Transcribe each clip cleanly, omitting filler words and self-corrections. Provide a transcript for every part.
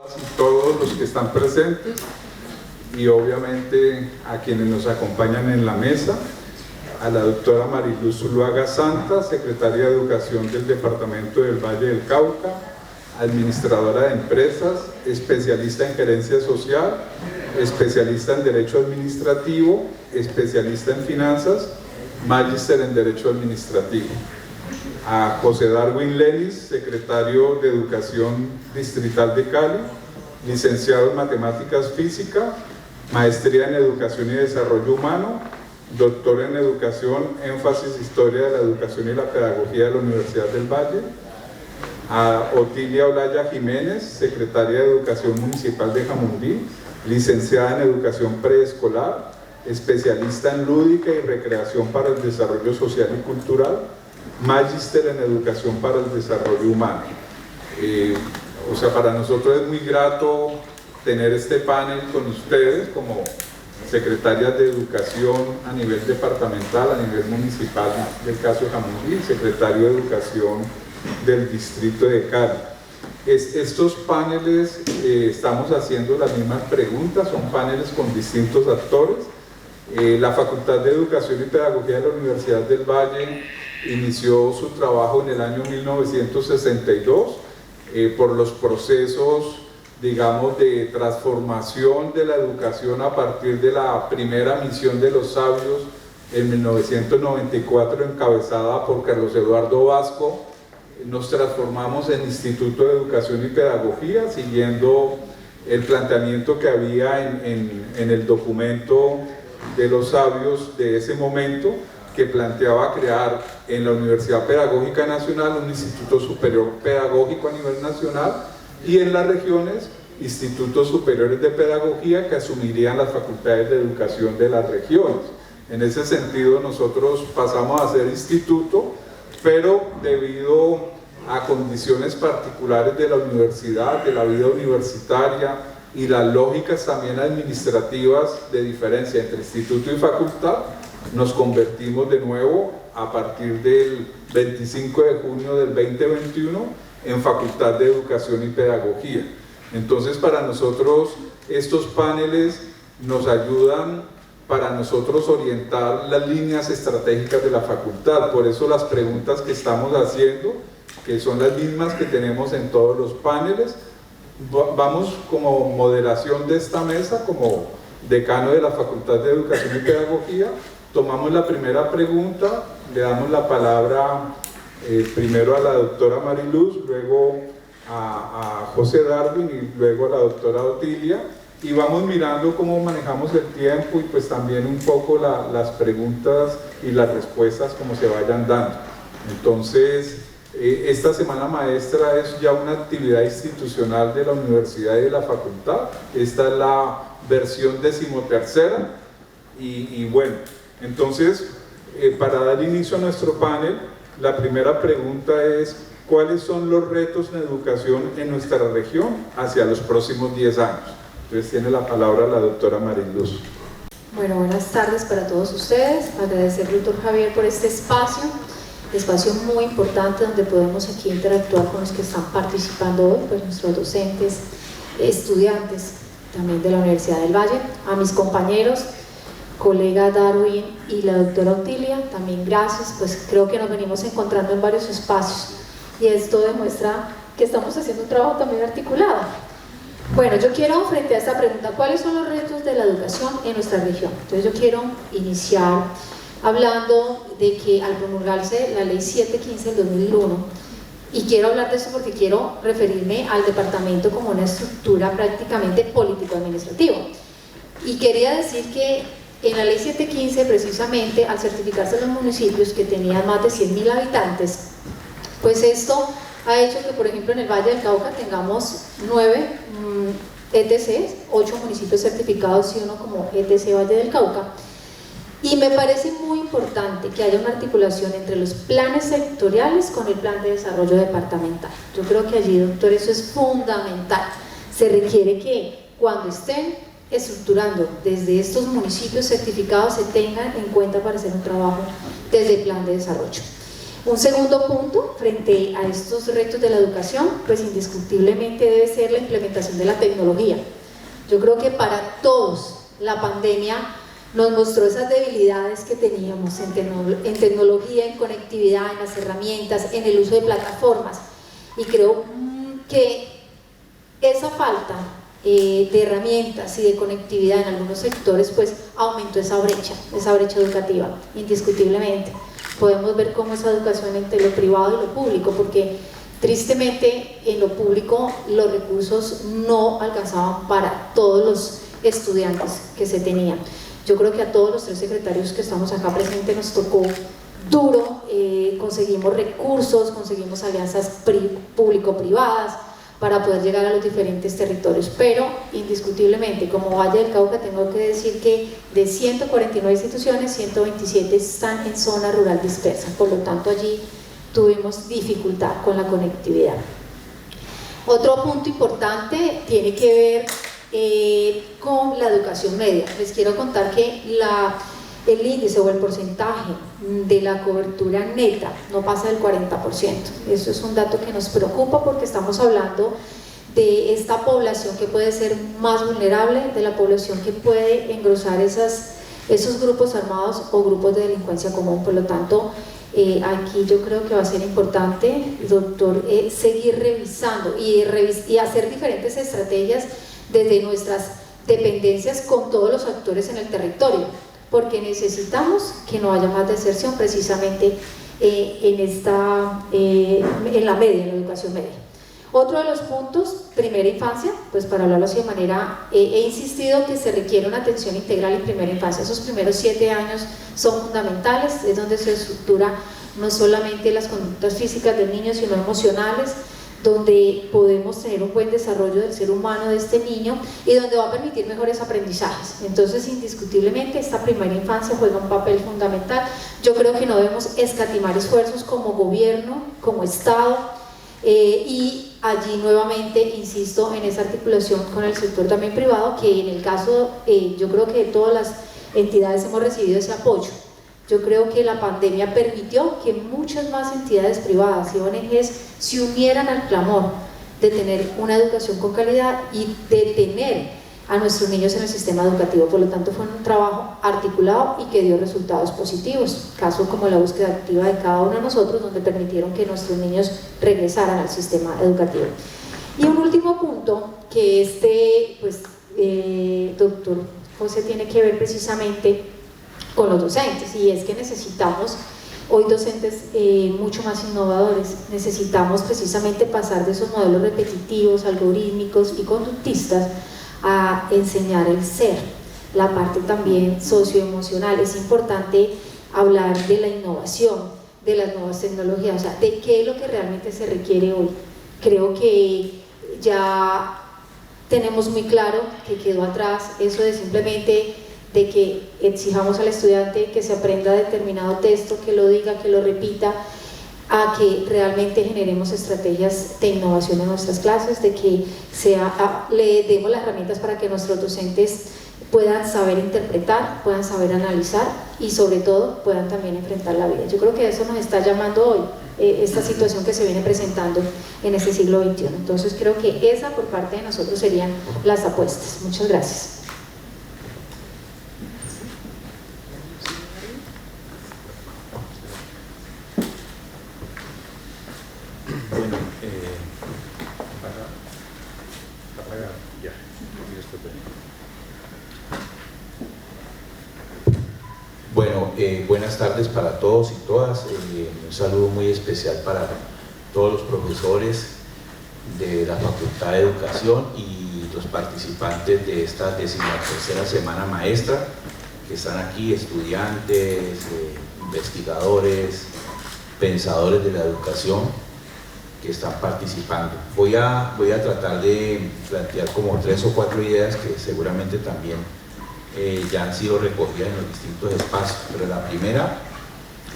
Y todos los que están presentes y obviamente a quienes nos acompañan en la mesa, a la doctora Mariluz Zuluaga Santa, secretaria de Educación del Departamento del Valle del Cauca, administradora de empresas, especialista en gerencia social, especialista en Derecho Administrativo, especialista en finanzas, magíster en Derecho Administrativo. A José Darwin Lenis, secretario de Educación Distrital de Cali, licenciado en Matemáticas Física, maestría en Educación y Desarrollo Humano, doctor en Educación, énfasis Historia de la Educación y la Pedagogía de la Universidad del Valle. A Otilia Olaya Jiménez, secretaria de Educación Municipal de Jamundí, licenciada en Educación Preescolar, especialista en Lúdica y Recreación para el Desarrollo Social y Cultural, magíster en Educación para el Desarrollo Humano. Para nosotros es muy grato tener este panel con ustedes como secretarias de Educación a nivel departamental, a nivel municipal del caso de Jamundí, secretario de Educación del Distrito de Cali. Estos paneles estamos haciendo las mismas preguntas, son paneles con distintos actores. La Facultad de Educación y Pedagogía de la Universidad del Valle inició su trabajo en el año 1962 por los procesos, digamos, de transformación de la educación a partir de la primera misión de los sabios en 1994, encabezada por Carlos Eduardo Vasco. Nos transformamos en Instituto de Educación y Pedagogía, siguiendo el planteamiento que había en el documento de los sabios de ese momento, que planteaba crear en la Universidad Pedagógica Nacional un Instituto Superior Pedagógico a nivel nacional y en las regiones institutos superiores de pedagogía que asumirían las facultades de educación de las regiones. En ese sentido nosotros pasamos a ser instituto, pero debido a condiciones particulares de la universidad, de la vida universitaria y las lógicas también administrativas de diferencia entre instituto y facultad, nos convertimos de nuevo a partir del 25 de junio del 2021 en Facultad de Educación y Pedagogía. Entonces, para nosotros estos paneles nos ayudan para nosotros orientar las líneas estratégicas de la facultad. Por eso las preguntas que estamos haciendo, que son las mismas que tenemos en todos los paneles, vamos como moderación de esta mesa, como decano de la Facultad de Educación y Pedagogía. Tomamos la primera pregunta, le damos la palabra primero a la doctora Mariluz, luego a José Darwin y luego a la doctora Otilia, y vamos mirando cómo manejamos el tiempo y pues también un poco las preguntas y las respuestas como se vayan dando. Entonces, esta semana maestra es ya una actividad institucional de la universidad y de la facultad. Esta es la versión 13ª y bueno, entonces para dar inicio a nuestro panel, la primera pregunta es: ¿cuáles son los retos en educación en nuestra región hacia los próximos 10 años? Entonces tiene la palabra la doctora Mariluz. Bueno, buenas tardes para todos ustedes. Agradecerle al doctor Javier por este espacio muy importante donde podemos aquí interactuar con los que están participando hoy, pues nuestros docentes, estudiantes también de la Universidad del Valle, a mis compañeros, colega Darwin y la doctora Otilia, también gracias, pues creo que nos venimos encontrando en varios espacios y esto demuestra que estamos haciendo un trabajo también articulado. Bueno, yo quiero, frente a esta pregunta, ¿cuáles son los retos de la educación en nuestra región? Entonces yo quiero iniciar hablando de que al promulgarse la ley 715 del 2001, y quiero hablar de eso porque quiero referirme al departamento como una estructura prácticamente político-administrativa, y quería decir que en la ley 715, precisamente al certificarse los municipios que tenían más de 100.000 habitantes, pues esto ha hecho que, por ejemplo, en el Valle del Cauca tengamos 9 ETCs, 8 municipios certificados y uno como ETC Valle del Cauca. Y me parece muy importante que haya una articulación entre los planes sectoriales con el plan de desarrollo departamental. Yo creo que allí, doctor, eso es fundamental. Se requiere que cuando estén estructurando desde estos municipios certificados se tengan en cuenta para hacer un trabajo desde el plan de desarrollo. Un segundo punto frente a estos retos de la educación, pues indiscutiblemente debe ser la implementación de la tecnología. Yo creo que para todos la pandemia nos mostró esas debilidades que teníamos en tecnología, en conectividad, en las herramientas, en el uso de plataformas, y creo que esa falta de herramientas y de conectividad en algunos sectores pues aumentó esa brecha educativa, indiscutiblemente. Podemos ver cómo esa educación entre lo privado y lo público, porque tristemente en lo público los recursos no alcanzaban para todos los estudiantes que se tenían. Yo creo que a todos los 3 secretarios que estamos acá presentes nos tocó duro, conseguimos recursos, conseguimos alianzas público-privadas para poder llegar a los diferentes territorios, pero indiscutiblemente como Valle del Cauca tengo que decir que de 149 instituciones, 127 están en zona rural dispersa, por lo tanto allí tuvimos dificultad con la conectividad. Otro punto importante tiene que ver con la educación media. Les quiero contar que el índice o el porcentaje de la cobertura neta no pasa del 40%. Eso es un dato que nos preocupa porque estamos hablando de esta población que puede ser más vulnerable, de la población que puede engrosar esos grupos armados o grupos de delincuencia común. Por lo tanto, aquí yo creo que va a ser importante, doctor, seguir revisando y hacer diferentes estrategias desde nuestras dependencias con todos los actores en el territorio, porque necesitamos que no haya más deserción precisamente en la media, en la educación media. Otro de los puntos, primera infancia, pues para hablarlo así de manera, he insistido que se requiere una atención integral en primera infancia. Esos primeros 7 años son fundamentales, es donde se estructura no solamente las conductas físicas del niño, sino emocionales, donde podemos tener un buen desarrollo del ser humano de este niño y donde va a permitir mejores aprendizajes. Entonces, indiscutiblemente, esta primera infancia juega un papel fundamental. Yo creo que no debemos escatimar esfuerzos como gobierno, como Estado, y allí nuevamente insisto en esa articulación con el sector también privado, que en el caso, yo creo que todas las entidades hemos recibido ese apoyo. Yo creo que la pandemia permitió que muchas más entidades privadas y ONGs se unieran al clamor de tener una educación con calidad y de tener a nuestros niños en el sistema educativo. Por lo tanto, fue un trabajo articulado y que dio resultados positivos, casos como la búsqueda activa de cada uno de nosotros, donde permitieron que nuestros niños regresaran al sistema educativo. Y un último punto, que doctor José, tiene que ver precisamente con los docentes, y es que necesitamos hoy docentes mucho más innovadores. Necesitamos precisamente pasar de esos modelos repetitivos, algorítmicos y conductistas a enseñar el ser, la parte también socioemocional. Es importante hablar de la innovación, de las nuevas tecnologías, o sea, de qué es lo que realmente se requiere hoy. Creo que ya tenemos muy claro que quedó atrás eso de simplemente de que exijamos al estudiante que se aprenda determinado texto, que lo diga, que lo repita, a que realmente generemos estrategias de innovación en nuestras clases, de que le demos las herramientas para que nuestros docentes puedan saber interpretar, puedan saber analizar y sobre todo puedan también enfrentar la vida. Yo creo que eso nos está llamando hoy, esta situación que se viene presentando en este siglo XXI. Entonces creo que esa por parte de nosotros serían las apuestas. Muchas gracias. Bueno, buenas tardes para todos y todas. Un saludo muy especial para todos los profesores de la Facultad de Educación y los participantes de esta 13ª Semana Maestra que están aquí, estudiantes, investigadores, pensadores de la educación que están participando. Voy a tratar de plantear como 3 o 4 ideas que seguramente también ya han sido recogidas en los distintos espacios, pero la primera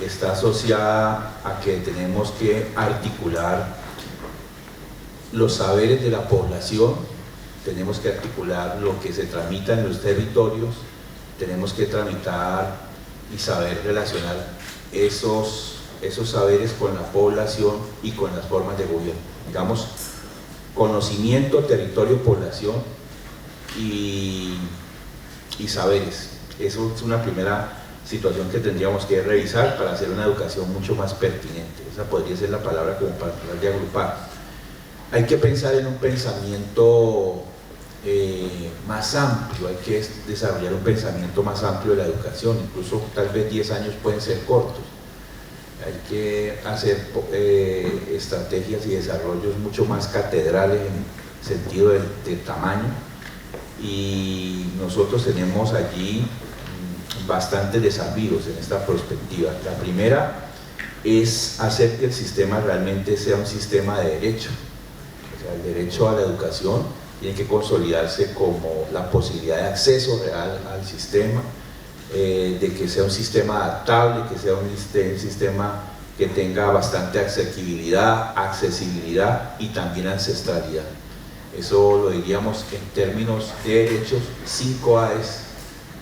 está asociada a que tenemos que articular los saberes de la población, tenemos que articular lo que se tramita en los territorios, tenemos que tramitar y saber relacionar esos esos saberes con la población y con las formas de gobierno. Digamos, conocimiento, territorio, población y saberes. Eso es una primera situación que tendríamos que revisar para hacer una educación mucho más pertinente. Esa podría ser la palabra como para tratar de agrupar. Hay que pensar en un pensamiento más amplio, hay que desarrollar un pensamiento más amplio de la educación, incluso tal vez 10 años pueden ser cortos. Hay que hacer estrategias y desarrollos mucho más catedrales en sentido de tamaño, y nosotros tenemos allí bastantes desafíos en esta perspectiva. La primera es hacer que el sistema realmente sea un sistema de derecho. O sea, el derecho a la educación tiene que consolidarse como la posibilidad de acceso real al sistema, de que sea un sistema adaptable, que sea un sistema que tenga bastante asequibilidad, accesibilidad y también ancestralidad. Eso lo diríamos en términos de derechos 5 AES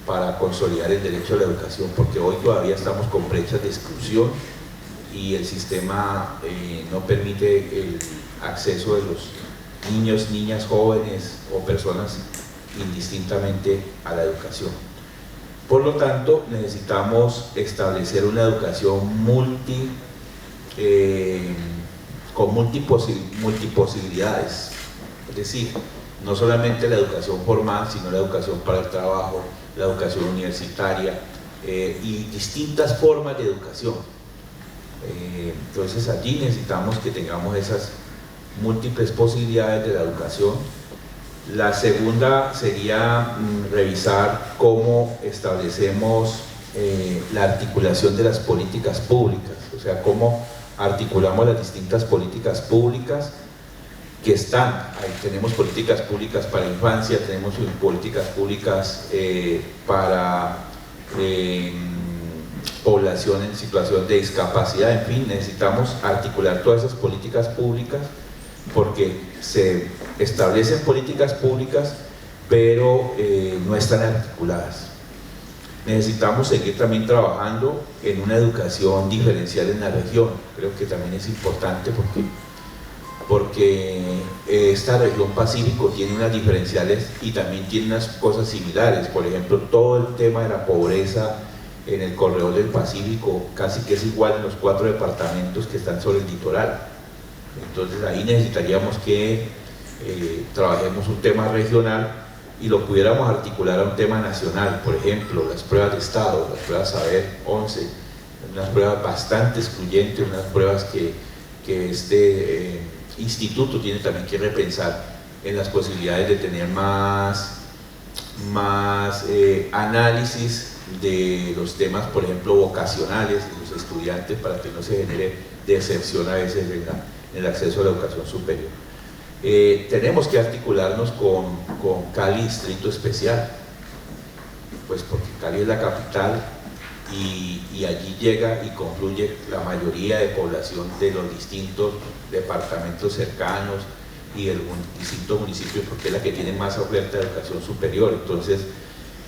para consolidar el derecho a la educación, porque hoy todavía estamos con brechas de exclusión y el sistema no permite el acceso de los niños, niñas, jóvenes o personas indistintamente a la educación. Por lo tanto, necesitamos establecer una educación con multiposibilidades, es decir, no solamente la educación formal, sino la educación para el trabajo, la educación universitaria y distintas formas de educación. Entonces allí necesitamos que tengamos esas múltiples posibilidades de la educación. La segunda sería revisar cómo establecemos la articulación de las políticas públicas, o sea, cómo articulamos las distintas políticas públicas que están. Ahí tenemos políticas públicas para infancia, tenemos políticas públicas para población en situación de discapacidad, en fin, necesitamos articular todas esas políticas públicas porque se establecen políticas públicas pero no están articuladas. Necesitamos seguir también trabajando en una educación diferencial en la región, creo que también es importante porque esta región Pacífico tiene unas diferenciales y también tiene unas cosas similares. Por ejemplo, todo el tema de la pobreza en el corredor del Pacífico casi que es igual en los 4 departamentos que están sobre el litoral. Entonces ahí necesitaríamos que trabajemos un tema regional y lo pudiéramos articular a un tema nacional. Por ejemplo, las pruebas de estado, las pruebas Saber 11, unas pruebas bastante excluyentes, unas pruebas que este instituto tiene también que repensar en las posibilidades de tener más análisis de los temas, por ejemplo, vocacionales de los estudiantes, para que no se genere deserción a veces en el acceso a la educación superior. Tenemos que articularnos con Cali Distrito Especial, pues porque Cali es la capital y allí llega y confluye la mayoría de población de los distintos departamentos cercanos y de los distintos municipios, porque es la que tiene más oferta de educación superior. Entonces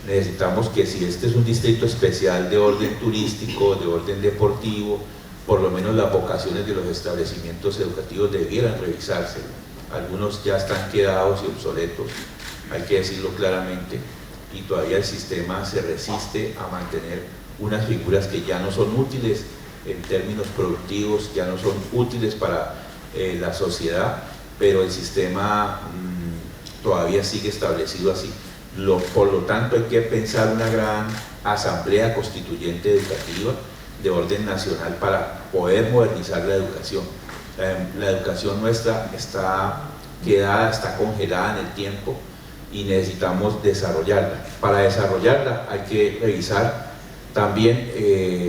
necesitamos que, si este es un distrito especial de orden turístico, de orden deportivo, por lo menos las vocaciones de los establecimientos educativos debieran revisarse. Algunos ya están quedados y obsoletos, hay que decirlo claramente, y todavía el sistema se resiste a mantener unas figuras que ya no son útiles en términos productivos, ya no son útiles para la sociedad, pero el sistema todavía sigue establecido así. Por lo tanto, hay que pensar una gran asamblea constituyente educativa de orden nacional para poder modernizar la educación. La educación nuestra está quedada, está congelada en el tiempo y necesitamos desarrollarla. Para desarrollarla hay que revisar también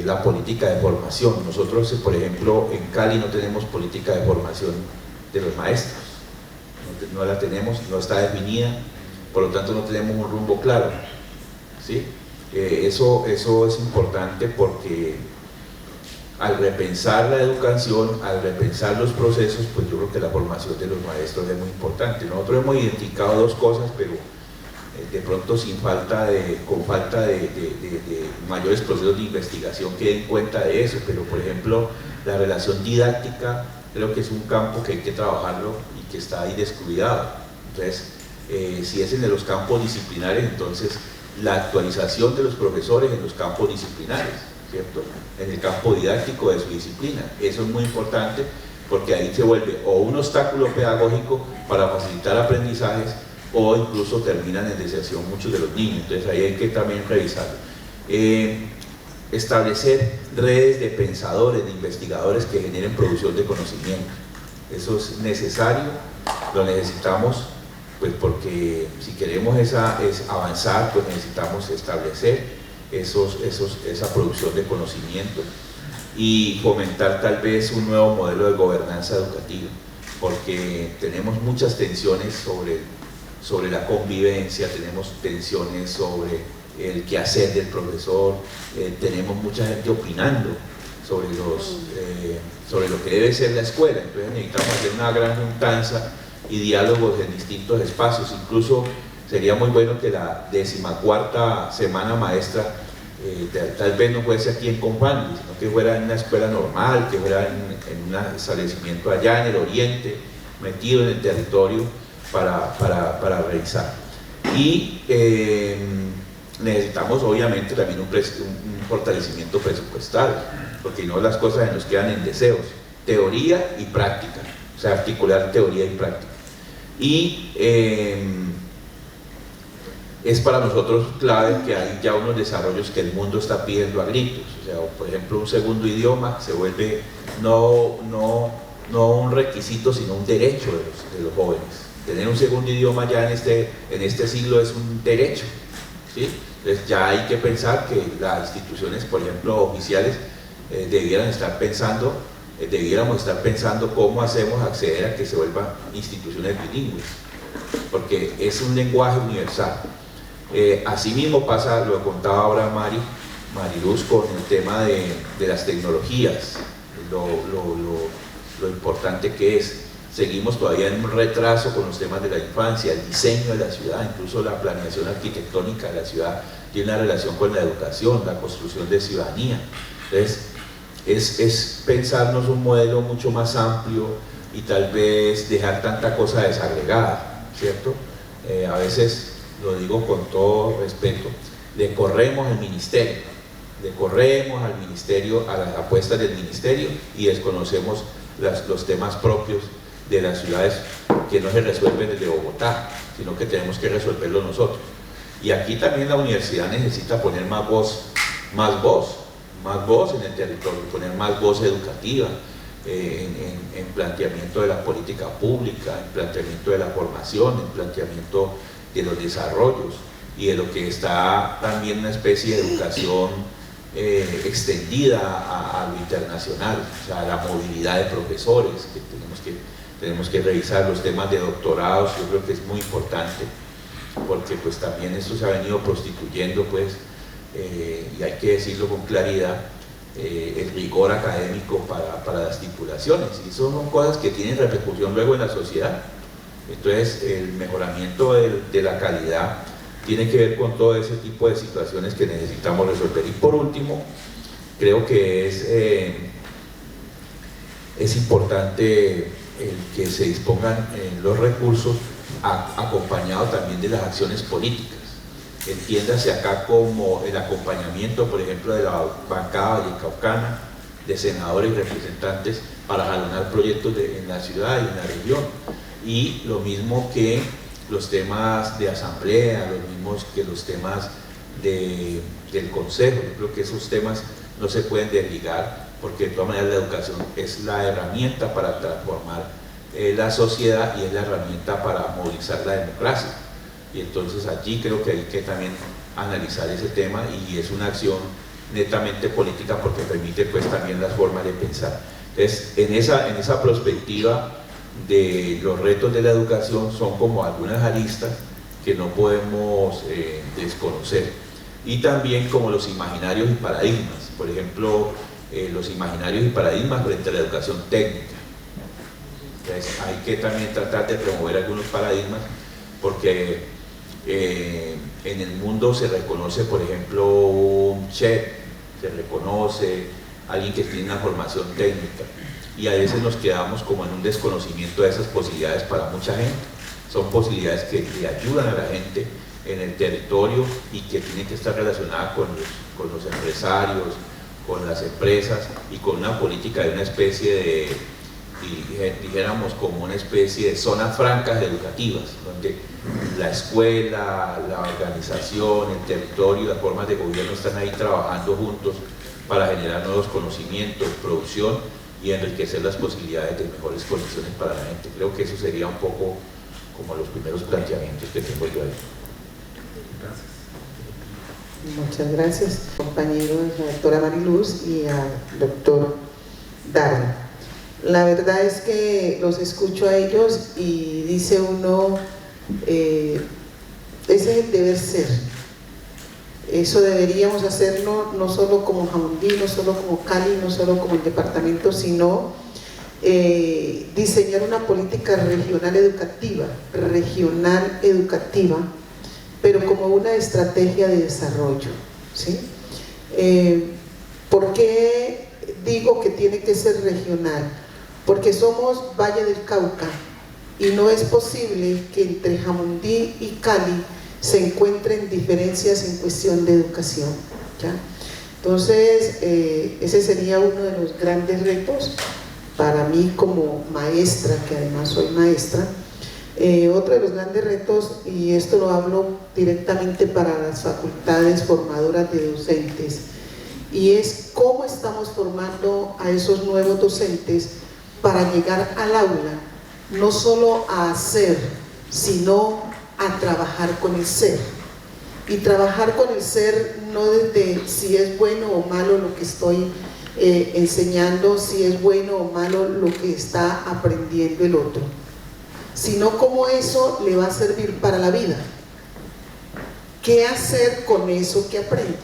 la política de formación. Nosotros, por ejemplo, en Cali no tenemos política de formación de los maestros, no la tenemos, no está definida, por lo tanto no tenemos un rumbo claro, ¿sí? Eso es importante, porque al repensar la educación, al repensar los procesos, pues yo creo que la formación de los maestros es muy importante. Nosotros hemos identificado dos cosas, pero de pronto con falta de mayores procesos de investigación que den cuenta de eso, pero por ejemplo la relación didáctica creo que es un campo que hay que trabajarlo y que está ahí descuidado. Entonces, si es en los campos disciplinares, entonces la actualización de los profesores en los campos disciplinares, ¿cierto? En el campo didáctico de su disciplina, eso es muy importante porque ahí se vuelve o un obstáculo pedagógico para facilitar aprendizajes o incluso terminan en deserción muchos de los niños. Entonces ahí hay que también revisarlo. Establecer redes de pensadores, de investigadores que generen producción de conocimiento. Eso es necesario, lo necesitamos, pues porque si queremos avanzar, pues necesitamos establecer esa producción de conocimiento y fomentar tal vez un nuevo modelo de gobernanza educativa, porque tenemos muchas tensiones sobre la convivencia, tenemos tensiones sobre el quehacer del profesor, tenemos mucha gente opinando sobre lo que debe ser la escuela. Entonces necesitamos hacer una gran juntanza y diálogos en distintos espacios. Incluso sería muy bueno que la 14ª semana maestra tal vez no fuese aquí en Confandi, sino que fuera en una escuela normal, que fuera en un establecimiento allá en el oriente, metido en el territorio para revisar. Y necesitamos obviamente también un fortalecimiento presupuestal, porque no las cosas nos quedan en deseos, teoría y práctica, o sea, articular teoría y práctica. Y es para nosotros clave que hay ya unos desarrollos que el mundo está pidiendo a gritos, o sea, por ejemplo, un segundo idioma se vuelve no un requisito, sino un derecho de los jóvenes. Tener un segundo idioma ya en este siglo es un derecho, ¿sí? Entonces ya hay que pensar que las instituciones, por ejemplo, oficiales, debiéramos estar pensando cómo hacemos acceder a que se vuelvan instituciones bilingües, porque es un lenguaje universal. Asimismo pasa, lo contaba ahora Mariluz, con el tema de las tecnologías, lo importante que es. Seguimos todavía en un retraso con los temas de la infancia, el diseño de la ciudad, incluso la planeación arquitectónica de la ciudad tiene una relación con la educación, la construcción de ciudadanía. Entonces, es pensarnos un modelo mucho más amplio y tal vez dejar tanta cosa desagregada, ¿cierto? A veces, lo digo con todo respeto, le corremos al ministerio, a las apuestas del ministerio y desconocemos los temas propios de las ciudades que no se resuelven desde Bogotá, sino que tenemos que resolverlo nosotros. Y aquí también la universidad necesita poner más voz en el territorio, poner más voz educativa en planteamiento de la política pública, en planteamiento de la formación, en planteamiento de los desarrollos y de lo que está también una especie de educación extendida a lo internacional, o sea, la movilidad de profesores, que tenemos que revisar los temas de doctorados. Yo creo que es muy importante porque pues también esto se ha venido prostituyendo, pues, y hay que decirlo con claridad, el rigor académico para las titulaciones, y eso son cosas que tienen repercusión luego en la sociedad. Entonces el mejoramiento de la calidad tiene que ver con todo ese tipo de situaciones que necesitamos resolver. Y por último, creo que es importante el que se dispongan los recursos acompañado también de las acciones políticas. Entiéndase acá como el acompañamiento, por ejemplo, de la bancada vallecaucana, de senadores y representantes para jalonar proyectos en la ciudad y en la región. Y lo mismo que los temas de asamblea, lo mismo que los temas del consejo. Yo creo que esos temas no se pueden desligar, porque de todas maneras la educación es la herramienta para transformar la sociedad y es la herramienta para movilizar la democracia. Y entonces allí creo que hay que también analizar ese tema, y es una acción netamente política porque permite pues también las formas de pensar. Entonces en esa perspectiva de los retos de la educación son como algunas aristas que no podemos desconocer, y también como los imaginarios y paradigmas, por ejemplo los imaginarios y paradigmas frente a la educación técnica. Entonces hay que también tratar de promover algunos paradigmas, porque En el mundo se reconoce, por ejemplo, un chef, se reconoce alguien que tiene una formación técnica, y a veces nos quedamos como en un desconocimiento de esas posibilidades para mucha gente. Son posibilidades que le ayudan a la gente en el territorio y que tienen que estar relacionadas con los empresarios, con las empresas y con una política de una especie de, dijéramos, como una especie de zonas francas educativas, donde la escuela, la organización, el territorio, las formas de gobierno están ahí trabajando juntos para generar nuevos conocimientos, producción y enriquecer las posibilidades de mejores condiciones para la gente. Creo que eso sería un poco como los primeros planteamientos que tengo yo ahí. Gracias. Muchas gracias, compañeros, a la doctora Mariluz y al doctor Darwin. La verdad es que los escucho a ellos y dice uno, ese es el deber ser. Eso deberíamos hacerlo no solo como Jamundí, no solo como Cali, no solo como el departamento, sino diseñar una política regional educativa, pero como una estrategia de desarrollo, ¿sí? ¿Por qué digo que tiene que ser regional? Porque somos Valle del Cauca y no es posible que entre Jamundí y Cali se encuentren diferencias en cuestión de educación, ¿ya? Entonces, ese sería uno de los grandes retos para mí como maestra, que además soy maestra. Otro de los grandes retos, y esto lo hablo directamente para las facultades formadoras de docentes, y es cómo estamos formando a esos nuevos docentes para llegar al aula, no solo a hacer, sino a trabajar con el ser. Y trabajar con el ser no desde si es bueno o malo lo que estoy enseñando, si es bueno o malo lo que está aprendiendo el otro, sino cómo eso le va a servir para la vida. ¿Qué hacer con eso que aprende?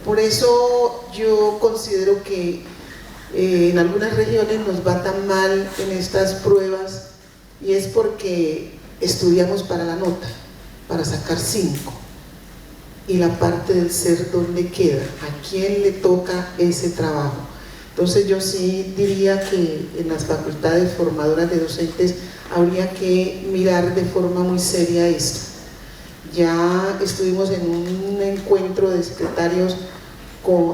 Por eso yo considero que en algunas regiones nos va tan mal en estas pruebas, y es porque estudiamos para la nota, para sacar 5, y la parte del ser, ¿dónde queda? ¿A quién le toca ese trabajo? Entonces yo sí diría que en las facultades formadoras de docentes habría que mirar de forma muy seria esto. Ya estuvimos en un encuentro de secretarios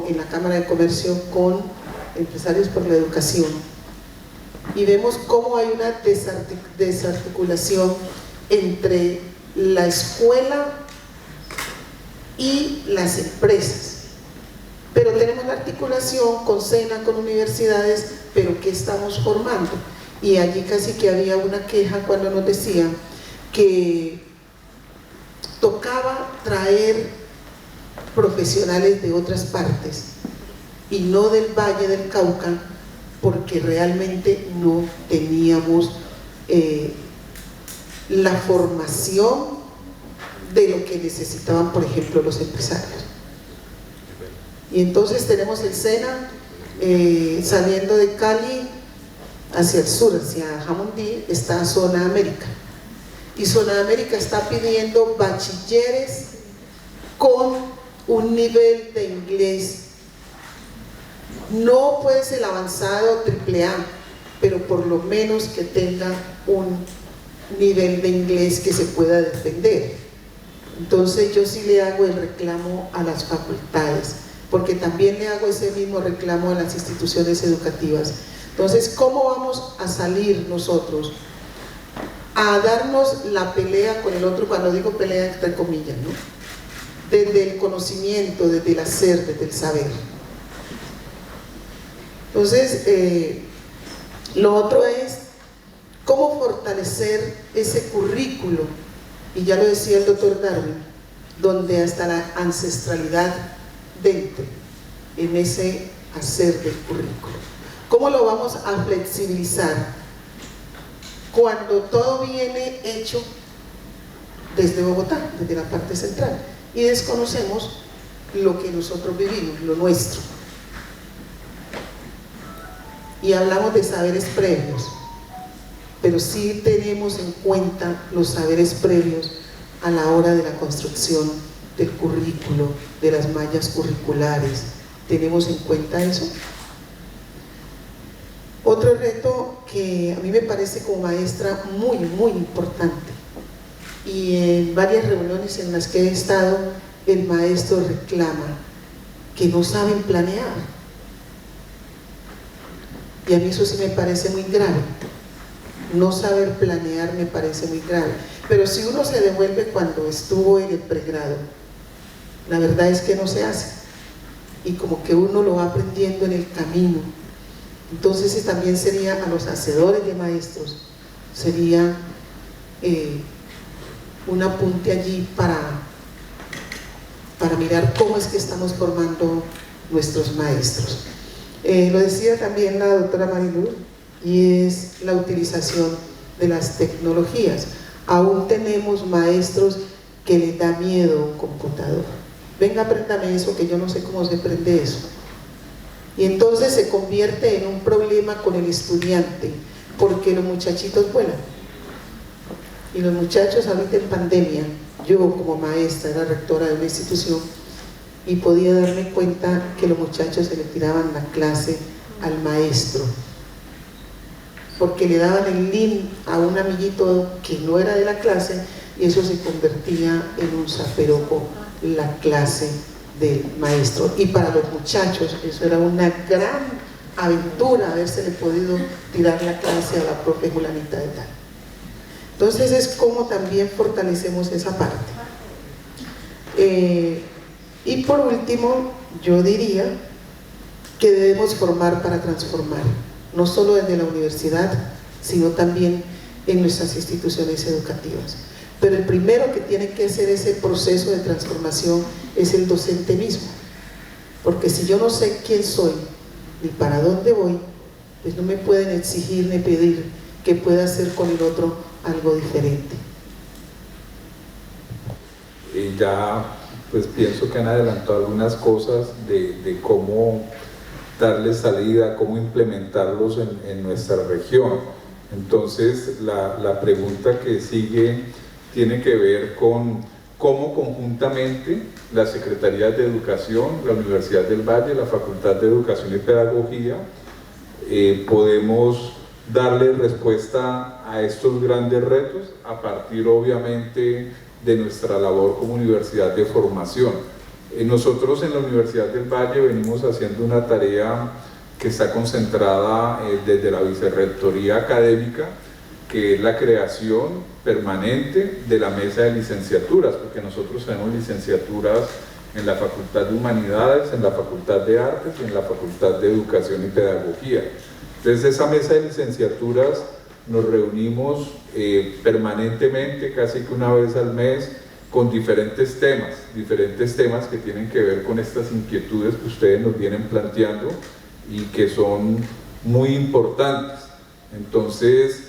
en la Cámara de Comercio con empresarios por la educación, y vemos cómo hay una desarticulación entre la escuela y las empresas. Pero tenemos la articulación con SENA, con universidades, pero ¿qué estamos formando? Y allí casi que había una queja cuando nos decían que tocaba traer profesionales de otras partes y no del Valle del Cauca, porque realmente no teníamos la formación de lo que necesitaban, por ejemplo, los empresarios. Y entonces tenemos el SENA saliendo de Cali hacia el sur, hacia Jamundí, está Zona América, y Zona América está pidiendo bachilleres con un nivel de inglés, no puede ser el avanzado AAA, pero por lo menos que tenga un nivel de inglés que se pueda defender. Entonces yo sí le hago el reclamo a las facultades, porque también le hago ese mismo reclamo a las instituciones educativas. Entonces, ¿cómo vamos a salir nosotros a darnos la pelea con el otro? Cuando digo pelea entre comillas, ¿no? Desde el conocimiento, desde el hacer, desde el saber. Entonces, lo otro es cómo fortalecer ese currículo, y ya lo decía el doctor Darwin, donde hasta la ancestralidad dentro, en ese hacer del currículo. ¿Cómo lo vamos a flexibilizar cuando todo viene hecho desde Bogotá, desde la parte central, y desconocemos lo que nosotros vivimos, lo nuestro? Y hablamos de saberes previos, pero sí tenemos en cuenta los saberes previos a la hora de la construcción del currículo, de las mallas curriculares. ¿Tenemos en cuenta eso? Otro reto que a mí me parece como maestra muy, muy importante, y en varias reuniones en las que he estado, el maestro reclama que no saben planear. Y a mí eso sí me parece muy grave. No saber planear me parece muy grave. Pero si uno se devuelve cuando estuvo en el pregrado, la verdad es que no se hace. Y como que uno lo va aprendiendo en el camino. Entonces ese también sería, a los hacedores de maestros, sería un apunte allí para mirar cómo es que estamos formando nuestros maestros. Lo decía también la doctora Marilu, y es la utilización de las tecnologías. Aún tenemos maestros que les da miedo un computador. Venga, préndame eso, que yo no sé cómo se prende eso. Y entonces se convierte en un problema con el estudiante, porque los muchachitos vuelan. Y los muchachos ahorita en pandemia, yo como maestra, era rectora de una institución, y podía darme cuenta que los muchachos se le tiraban la clase al maestro, porque le daban el link a un amiguito que no era de la clase, y eso se convertía en un zaperoco, la clase del maestro. Y para los muchachos eso era una gran aventura, habérsele podido tirar la clase a la profe Julanita de tal. Entonces es como también fortalecemos esa parte. Y por último, yo diría que debemos formar para transformar, no solo desde la universidad, sino también en nuestras instituciones educativas. Pero el primero que tiene que hacer ese proceso de transformación es el docente mismo, porque si yo no sé quién soy ni para dónde voy, pues no me pueden exigir ni pedir que pueda hacer con el otro algo diferente. Y ya pues pienso que han adelantado algunas cosas de cómo darle salida, cómo implementarlos en nuestra región. Entonces la pregunta que sigue tiene que ver con cómo conjuntamente las Secretarías de Educación, la Universidad del Valle, la Facultad de Educación y Pedagogía, podemos darle respuesta a estos grandes retos a partir obviamente de nuestra labor como universidad de formación. Nosotros en la Universidad del Valle venimos haciendo una tarea que está concentrada desde la Vicerrectoría Académica, que es la creación permanente de la mesa de licenciaturas, porque nosotros tenemos licenciaturas en la Facultad de Humanidades, en la Facultad de Artes y en la Facultad de Educación y Pedagogía. Entonces esa mesa de licenciaturas nos reunimos permanentemente, casi que una vez al mes, con diferentes temas que tienen que ver con estas inquietudes que ustedes nos vienen planteando y que son muy importantes. Entonces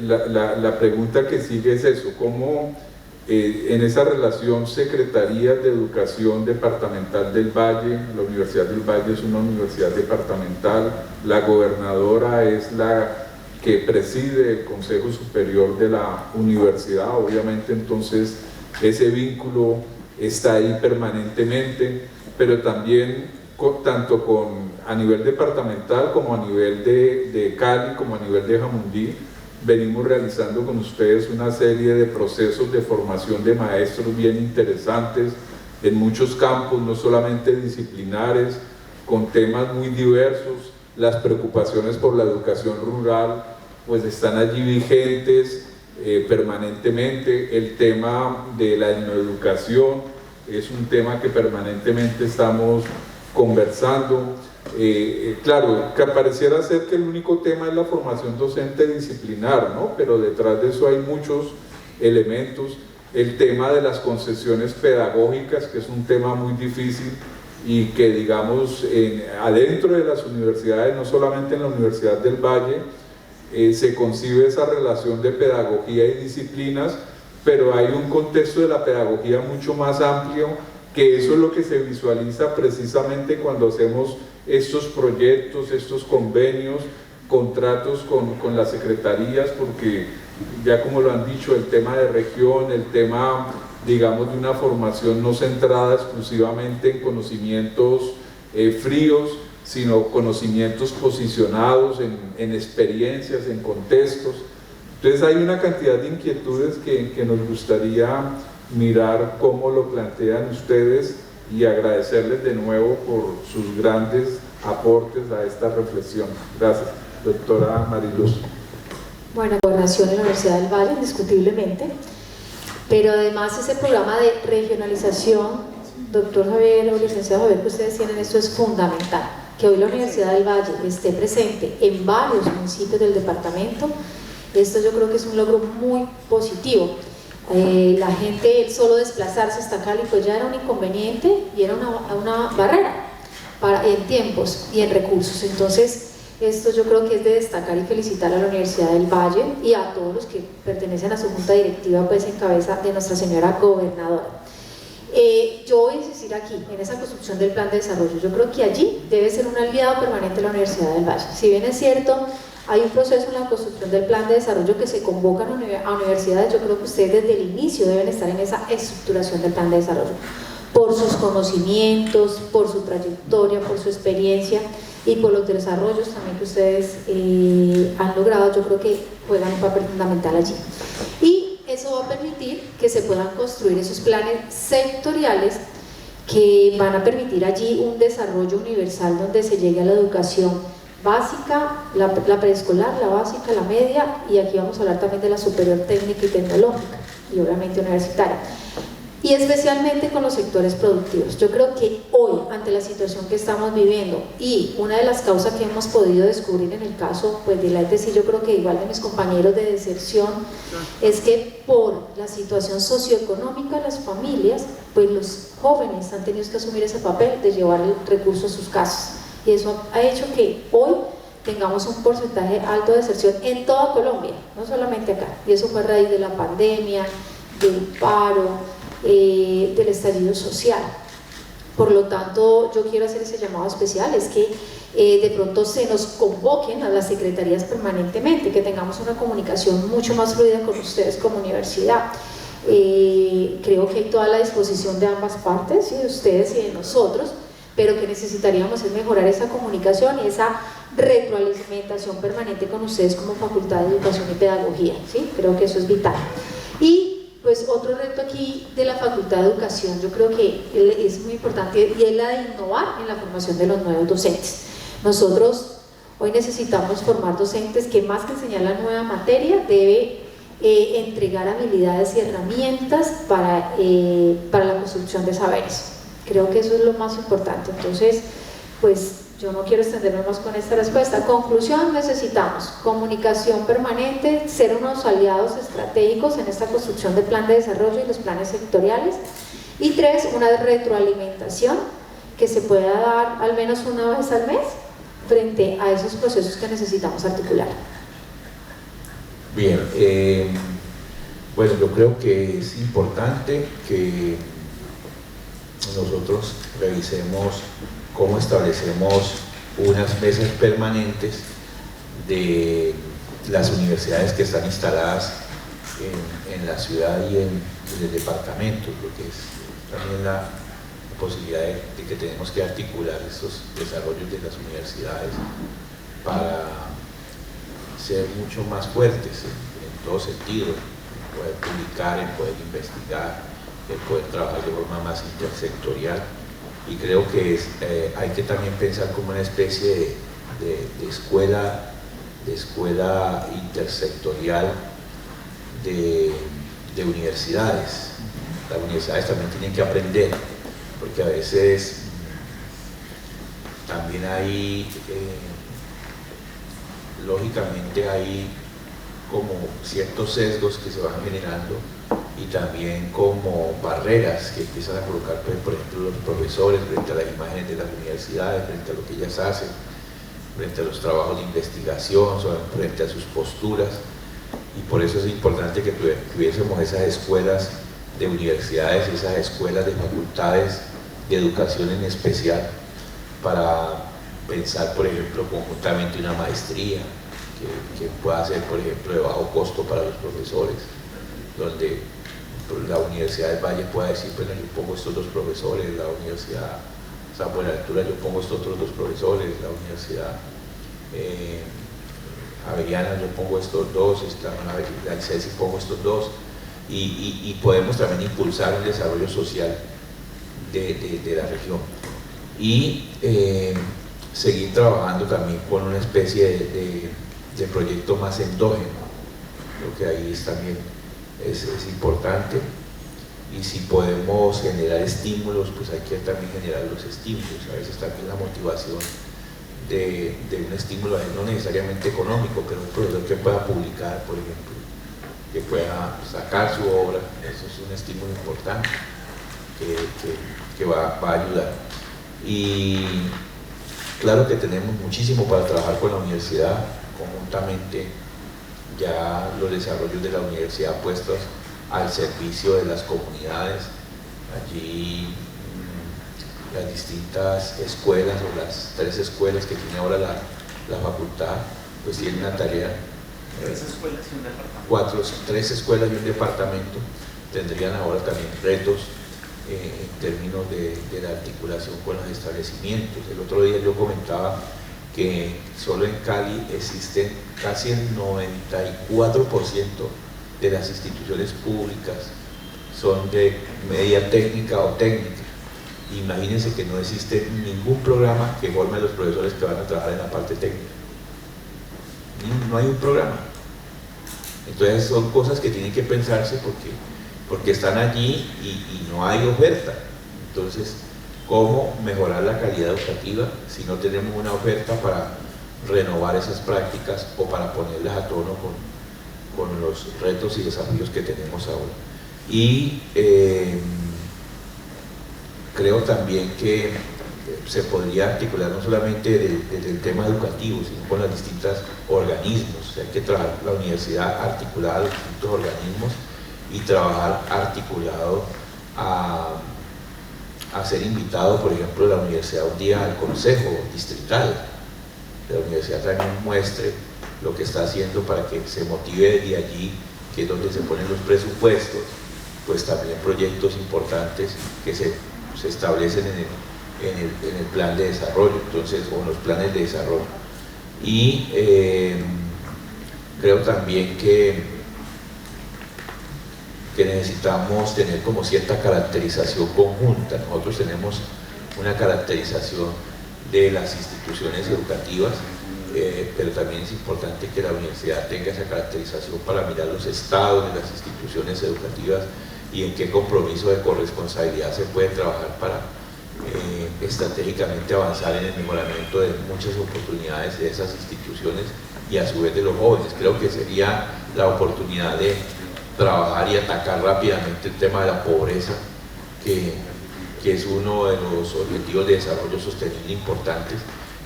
la pregunta que sigue es eso: ¿cómo en esa relación Secretarías de Educación Departamental del Valle, la Universidad del Valle es una universidad departamental, la gobernadora es la que preside el Consejo Superior de la universidad, obviamente entonces ese vínculo está ahí permanentemente, pero también tanto a nivel departamental como a nivel de Cali, como a nivel de Jamundí, venimos realizando con ustedes una serie de procesos de formación de maestros bien interesantes en muchos campos, no solamente disciplinares, con temas muy diversos. Las preocupaciones por la educación rural pues están allí vigentes permanentemente. El tema de la etnoeducación es un tema que permanentemente estamos conversando. Claro, que pareciera ser que el único tema es la formación docente disciplinar, ¿no? Pero detrás de eso hay muchos elementos. El tema de las concesiones pedagógicas, que es un tema muy difícil y que, digamos, adentro de las universidades, no solamente en la Universidad del Valle, se concibe esa relación de pedagogía y disciplinas, pero hay un contexto de la pedagogía mucho más amplio, que eso es lo que se visualiza precisamente cuando hacemos estos proyectos, estos convenios, contratos con las secretarías, porque ya como lo han dicho, el tema de región, el tema, digamos, de una formación no centrada exclusivamente en conocimientos fríos, sino conocimientos posicionados en experiencias, en contextos. Entonces hay una cantidad de inquietudes que nos gustaría mirar cómo lo plantean ustedes y agradecerles de nuevo por sus grandes aportes a esta reflexión. Gracias, doctora Mariluz. Bueno, gobernación en la Universidad del Valle, indiscutiblemente, pero además ese programa de regionalización, doctor Javier o licenciado Javier, que ustedes tienen, esto es fundamental, que hoy la Universidad del Valle esté presente en varios municipios del departamento. Esto yo creo que es un logro muy positivo. La gente, el solo desplazarse hasta Cali, pues ya era un inconveniente y era una barrera en tiempos y en recursos. Entonces, esto yo creo que es de destacar y felicitar a la Universidad del Valle y a todos los que pertenecen a su junta directiva, pues en cabeza de nuestra señora gobernadora. Yo voy a insistir aquí, en esa construcción del plan de desarrollo. Yo creo que allí debe ser un aliado permanente la Universidad del Valle. Si bien es cierto, hay un proceso en la construcción del plan de desarrollo que se convocan a universidades, yo creo que ustedes desde el inicio deben estar en esa estructuración del plan de desarrollo, por sus conocimientos, por su trayectoria, por su experiencia y por los desarrollos también que ustedes han logrado. Yo creo que juegan un papel fundamental allí. Y eso va a permitir que se puedan construir esos planes sectoriales que van a permitir allí un desarrollo universal donde se llegue a la educación básica, la preescolar, la básica, la media, y aquí vamos a hablar también de la superior técnica y tecnológica y obviamente universitaria, y especialmente con los sectores productivos. Yo creo que hoy, ante la situación que estamos viviendo, y una de las causas que hemos podido descubrir en el caso pues, de la ETC, yo creo que igual de mis compañeros de deserción, es que por la situación socioeconómica de las familias, pues los jóvenes han tenido que asumir ese papel de llevar el recurso a sus casas. Y eso ha hecho que hoy tengamos un porcentaje alto de deserción en toda Colombia, no solamente acá. Y eso fue a raíz de la pandemia, del paro, del estallido social. Por lo tanto, yo quiero hacer ese llamado especial, es que de pronto se nos convoquen a las secretarías permanentemente, que tengamos una comunicación mucho más fluida con ustedes como universidad. Creo que hay toda la disposición de ambas partes, ¿sí? De ustedes y de nosotros, pero que necesitaríamos es mejorar esa comunicación y esa retroalimentación permanente con ustedes como Facultad de Educación y Pedagogía, ¿sí? Creo que eso es vital. Y pues otro reto aquí de la Facultad de Educación, yo creo que es muy importante, y es la de innovar en la formación de los nuevos docentes. Nosotros hoy necesitamos formar docentes que, más que enseñar la nueva materia, debe entregar habilidades y herramientas para la construcción de saberes. Creo que eso es lo más importante. Entonces, pues yo no quiero extenderme más con esta respuesta. Conclusión: necesitamos comunicación permanente, ser unos aliados estratégicos en esta construcción del plan de desarrollo y los planes sectoriales. Y 3, una retroalimentación que se pueda dar al menos una vez al mes frente a esos procesos que necesitamos articular. Bien, bueno, yo creo que es importante que nosotros revisemos cómo establecemos unas mesas permanentes de las universidades que están instaladas en la ciudad y en el departamento, porque es también la posibilidad de que tenemos que articular estos desarrollos de las universidades para ser mucho más fuertes en todo sentido, en poder publicar, en poder investigar, el poder trabajar de forma más intersectorial. Y creo que hay que también pensar como una especie de escuela intersectorial de universidades. Las universidades también tienen que aprender, porque a veces también hay, lógicamente hay como ciertos sesgos que se van generando y también como barreras que empiezan a colocar, pues, por ejemplo, los profesores frente a las imágenes de las universidades, frente a lo que ellas hacen, frente a los trabajos de investigación, frente a sus posturas. Y por eso es importante que tuviésemos esas escuelas de universidades, esas escuelas de facultades de educación en especial, para pensar, por ejemplo, conjuntamente una maestría, que pueda ser, por ejemplo, de bajo costo para los profesores, donde la Universidad del Valle pueda decir, bueno, yo pongo estos 2 profesores, la Universidad San Buenaventura yo pongo estos otros 2 profesores, la Universidad Javeriana yo pongo estos 2, la ICESI pongo estos 2, y podemos también impulsar el desarrollo social de la región. Y seguir trabajando también con una especie de proyecto más endógeno. Creo que ahí también es importante, y si podemos generar estímulos, pues hay que también generar los estímulos. A veces también la motivación de un estímulo no necesariamente económico, pero un profesor que pueda publicar, por ejemplo, que pueda sacar su obra, eso es un estímulo importante que va a ayudar. Y claro que tenemos muchísimo para trabajar con la universidad, conjuntamente ya los desarrollos de la universidad puestos al servicio de las comunidades. Allí las distintas escuelas, o las 3 escuelas que tiene ahora la facultad, pues tienen una tarea. 3 escuelas y un departamento. 3 escuelas y un departamento tendrían ahora también retos en términos de la articulación con los establecimientos. El otro día yo comentaba que solo en Cali existen casi el 94% de las instituciones públicas son de media técnica o técnica. Imagínense que no existe ningún programa que forme a los profesores que van a trabajar en la parte técnica. No hay un programa. Entonces son cosas que tienen que pensarse porque están allí y no hay oferta. Entonces, ¿cómo mejorar la calidad educativa si no tenemos una oferta para renovar esas prácticas o para ponerlas a tono con los retos y desafíos que tenemos ahora? Y creo también que se podría articular no solamente desde el tema educativo, sino con los distintos organismos. Hay que trabajar la universidad articulada a los distintos organismos y trabajar articulado a ser invitado, por ejemplo, la universidad un día al consejo distrital. La universidad también muestre lo que está haciendo para que se motive desde allí, que es donde se ponen los presupuestos, pues también proyectos importantes que se establecen en el plan de desarrollo, entonces, o en los planes de desarrollo. Y creo también que necesitamos tener como cierta caracterización conjunta. Nosotros tenemos una caracterización de las instituciones educativas, pero también es importante que la universidad tenga esa caracterización para mirar los estados de las instituciones educativas y en qué compromiso de corresponsabilidad se puede trabajar para estratégicamente avanzar en el mejoramiento de muchas oportunidades de esas instituciones y a su vez de los jóvenes. Creo que sería la oportunidad de trabajar y atacar rápidamente el tema de la pobreza, que es uno de los objetivos de desarrollo sostenible importantes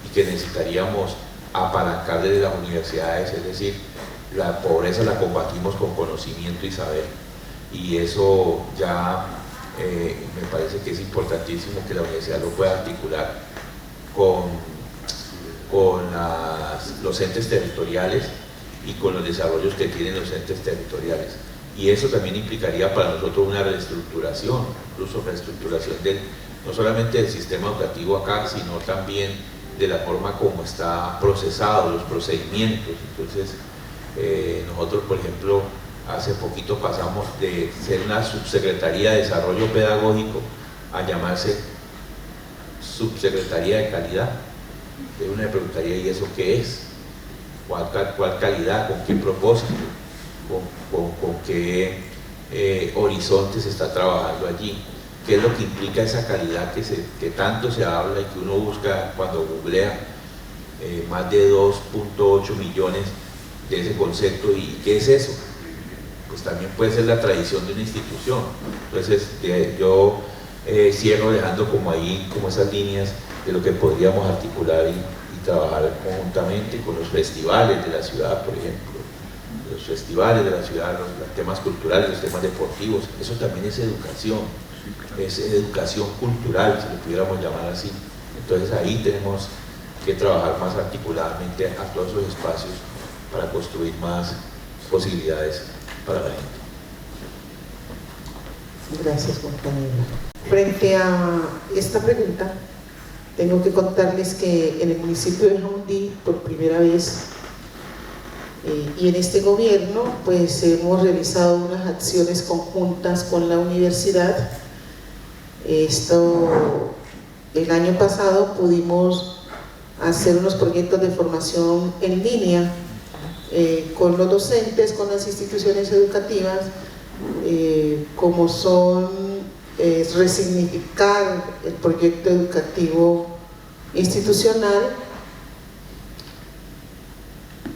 y que necesitaríamos apalancar desde las universidades. Es decir, la pobreza la combatimos con conocimiento y saber, y eso ya me parece que es importantísimo que la universidad lo pueda articular con los entes territoriales y con los desarrollos que tienen los entes territoriales. Y eso también implicaría para nosotros una reestructuración, incluso reestructuración no solamente del sistema educativo acá, sino también de la forma como está procesado, los procedimientos. Entonces, nosotros, por ejemplo, hace poquito pasamos de ser una subsecretaría de desarrollo pedagógico a llamarse subsecretaría de calidad. Uno me preguntaría, ¿y eso qué es? ¿Cuál calidad? ¿Con qué propósito? ¿Con qué horizonte se está trabajando allí? ¿Qué es lo que implica esa calidad que tanto se habla y que uno busca cuando googlea más de 2.8 millones de ese concepto? ¿Y qué es eso? Pues también puede ser la tradición de una institución. Entonces yo cierro dejando como ahí como esas líneas de lo que podríamos articular y trabajar conjuntamente con los festivales de la ciudad, por ejemplo. Los festivales de la ciudad, los temas culturales, los temas deportivos, eso también es educación cultural, si lo pudiéramos llamar así. Entonces ahí tenemos que trabajar más articuladamente a todos esos espacios para construir más posibilidades para la gente. Gracias, compañera. Frente a esta pregunta, tengo que contarles que en el municipio de Jamundí, por primera vez, y en este gobierno, pues hemos realizado unas acciones conjuntas con la universidad. El año pasado pudimos hacer unos proyectos de formación en línea con los docentes, con las instituciones educativas, como son resignificar el proyecto educativo institucional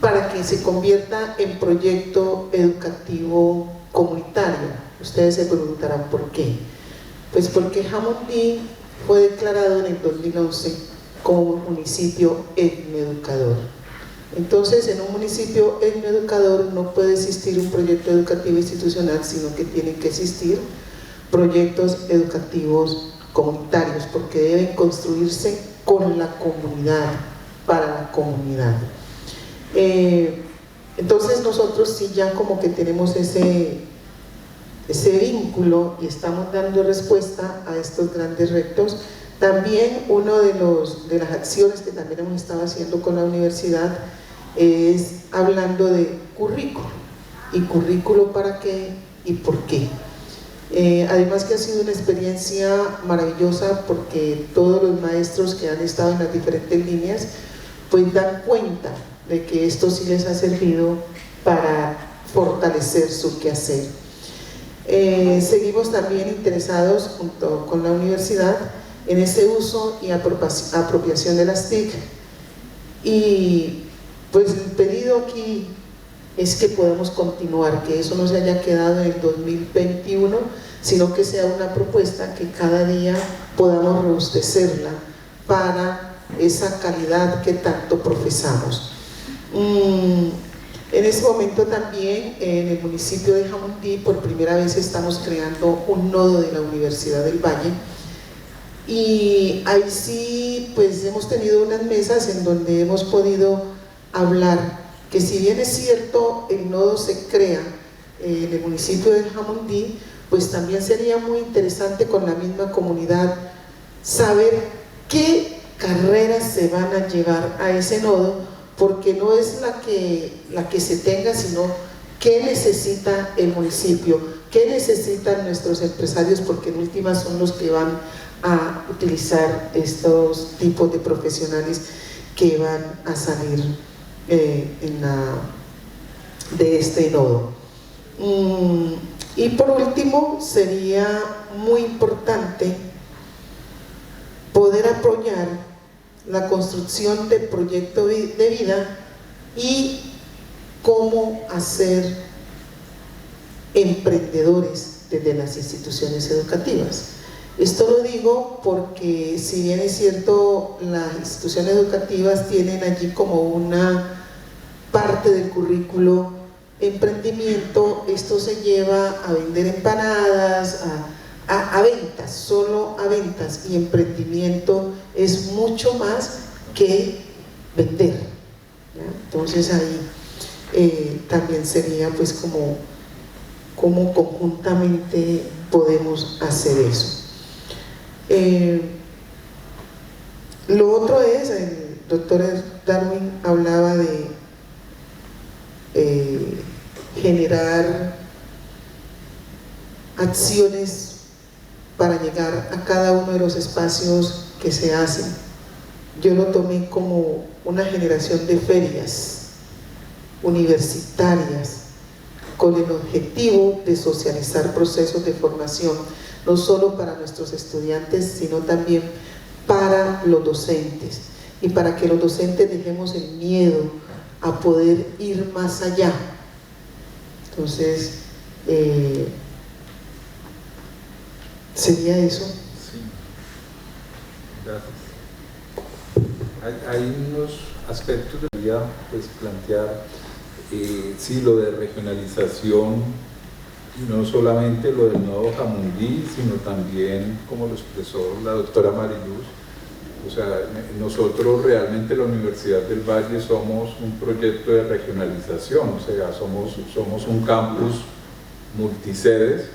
para que se convierta en proyecto educativo comunitario. Ustedes se preguntarán ¿por qué? Pues porque Jamundí fue declarado en el 2011 como un municipio etnoeducador. Entonces, en un municipio etnoeducador no puede existir un proyecto educativo institucional, sino que tienen que existir proyectos educativos comunitarios, porque deben construirse con la comunidad, para la comunidad. Entonces nosotros sí ya como que tenemos ese vínculo y estamos dando respuesta a estos grandes retos. También una de las acciones que también hemos estado haciendo con la universidad es hablando de currículo. ¿Y currículo para qué y por qué? Además que ha sido una experiencia maravillosa porque todos los maestros que han estado en las diferentes líneas pues dan cuenta de que esto sí les ha servido para fortalecer su quehacer. Seguimos también interesados junto con la universidad en ese uso y apropiación de las TIC, y pues el pedido aquí es que podamos continuar, que eso no se haya quedado en el 2021, sino que sea una propuesta que cada día podamos robustecerla para esa calidad que tanto profesamos. En este momento también en el municipio de Jamundí por primera vez estamos creando un nodo de la Universidad del Valle, y ahí sí pues hemos tenido unas mesas en donde hemos podido hablar que si bien es cierto el nodo se crea en el municipio de Jamundí, pues también sería muy interesante con la misma comunidad saber qué carreras se van a llevar a ese nodo, porque no es la que se tenga, sino qué necesita el municipio, qué necesitan nuestros empresarios, porque en última son los que van a utilizar estos tipos de profesionales que van a salir de este nodo. Y por último, sería muy importante poder apoyar la construcción del proyecto de vida y cómo hacer emprendedores desde las instituciones educativas. Esto lo digo porque si bien es cierto las instituciones educativas tienen allí como una parte del currículo emprendimiento, esto se lleva a vender empanadas, a ventas, solo a ventas, y emprendimiento es mucho más que vender, ¿ya? Entonces ahí también sería pues como conjuntamente podemos hacer eso. Lo otro es, el doctor Darwin hablaba de generar acciones para llegar a cada uno de los espacios que se hacen. Yo lo tomé como una generación de ferias universitarias con el objetivo de socializar procesos de formación, no solo para nuestros estudiantes, sino también para los docentes, y para que los docentes dejemos el miedo a poder ir más allá. Entonces, ¿sería eso? Sí, gracias. Hay unos aspectos de la vida, pues plantear, sí, lo de regionalización, y no solamente lo del nodo Jamundí, sino también, como lo expresó la doctora Mariluz, O sea, nosotros realmente la Universidad del Valle somos un proyecto de regionalización, o sea, somos un campus multisedes.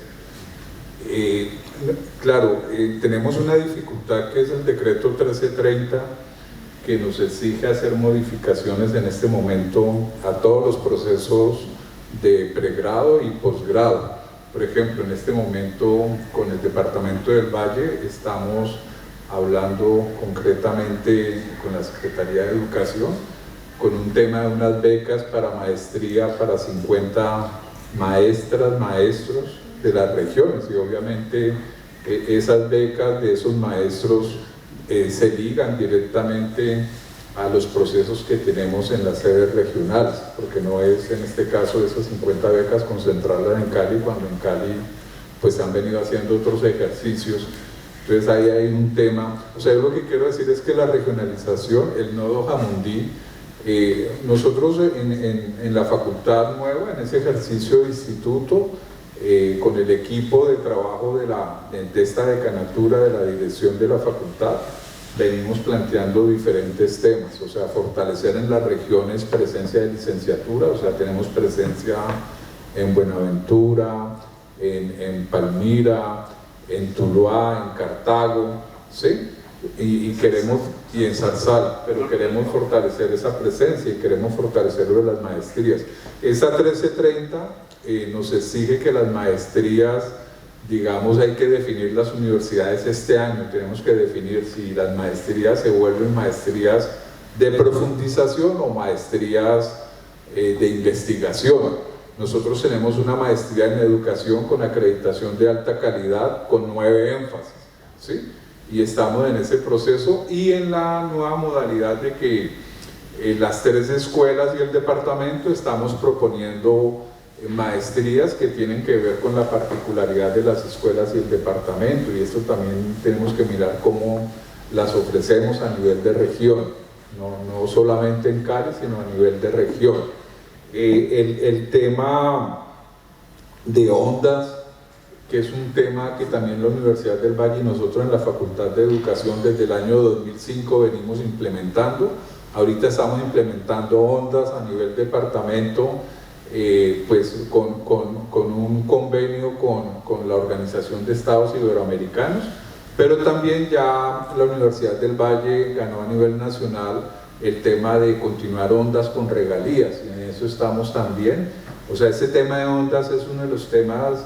Claro, tenemos una dificultad que es el decreto 1330, que nos exige hacer modificaciones en este momento a todos los procesos de pregrado y posgrado. Por ejemplo, en este momento con el Departamento del Valle estamos hablando concretamente con la Secretaría de Educación con un tema de unas becas para maestría para 50 maestras, maestros de las regiones, y obviamente esas becas de esos maestros se ligan directamente a los procesos que tenemos en las sedes regionales, porque no es en este caso esas 50 becas concentrarlas en Cali, cuando en Cali pues han venido haciendo otros ejercicios. Entonces ahí hay un tema, o sea, yo lo que quiero decir es que la regionalización, el nodo Jamundí, nosotros en la facultad nueva, en ese ejercicio de instituto, con el equipo de trabajo de esta decanatura, de la dirección de la facultad, venimos planteando diferentes temas, o sea, fortalecer en las regiones presencia de licenciatura, o sea, tenemos presencia en Buenaventura, en Palmira, en Tuluá, en Cartago, ¿sí? Y en Zarzal, pero queremos fortalecer esa presencia y queremos fortalecerlo en las maestrías. Esa 1330 nos exige que las maestrías, digamos, hay que definir las universidades este año, tenemos que definir si las maestrías se vuelven maestrías de profundización o maestrías de investigación. Nosotros tenemos una maestría en educación con acreditación de alta calidad con 9 énfasis, ¿sí? Y estamos en ese proceso, y en la nueva modalidad de que las 3 escuelas y el departamento estamos proponiendo maestrías que tienen que ver con la particularidad de las escuelas y el departamento, y esto también tenemos que mirar cómo las ofrecemos a nivel de región, no solamente en Cali, sino a nivel de región. El tema de ondas, que es un tema que también la Universidad del Valle y nosotros en la Facultad de Educación desde el año 2005 venimos implementando. Ahorita estamos implementando ondas a nivel departamento, pues con un convenio con la Organización de Estados Iberoamericanos, pero también ya la Universidad del Valle ganó a nivel nacional el tema de continuar ondas con regalías, y en eso estamos también. O sea, ese tema de ondas es uno de los temas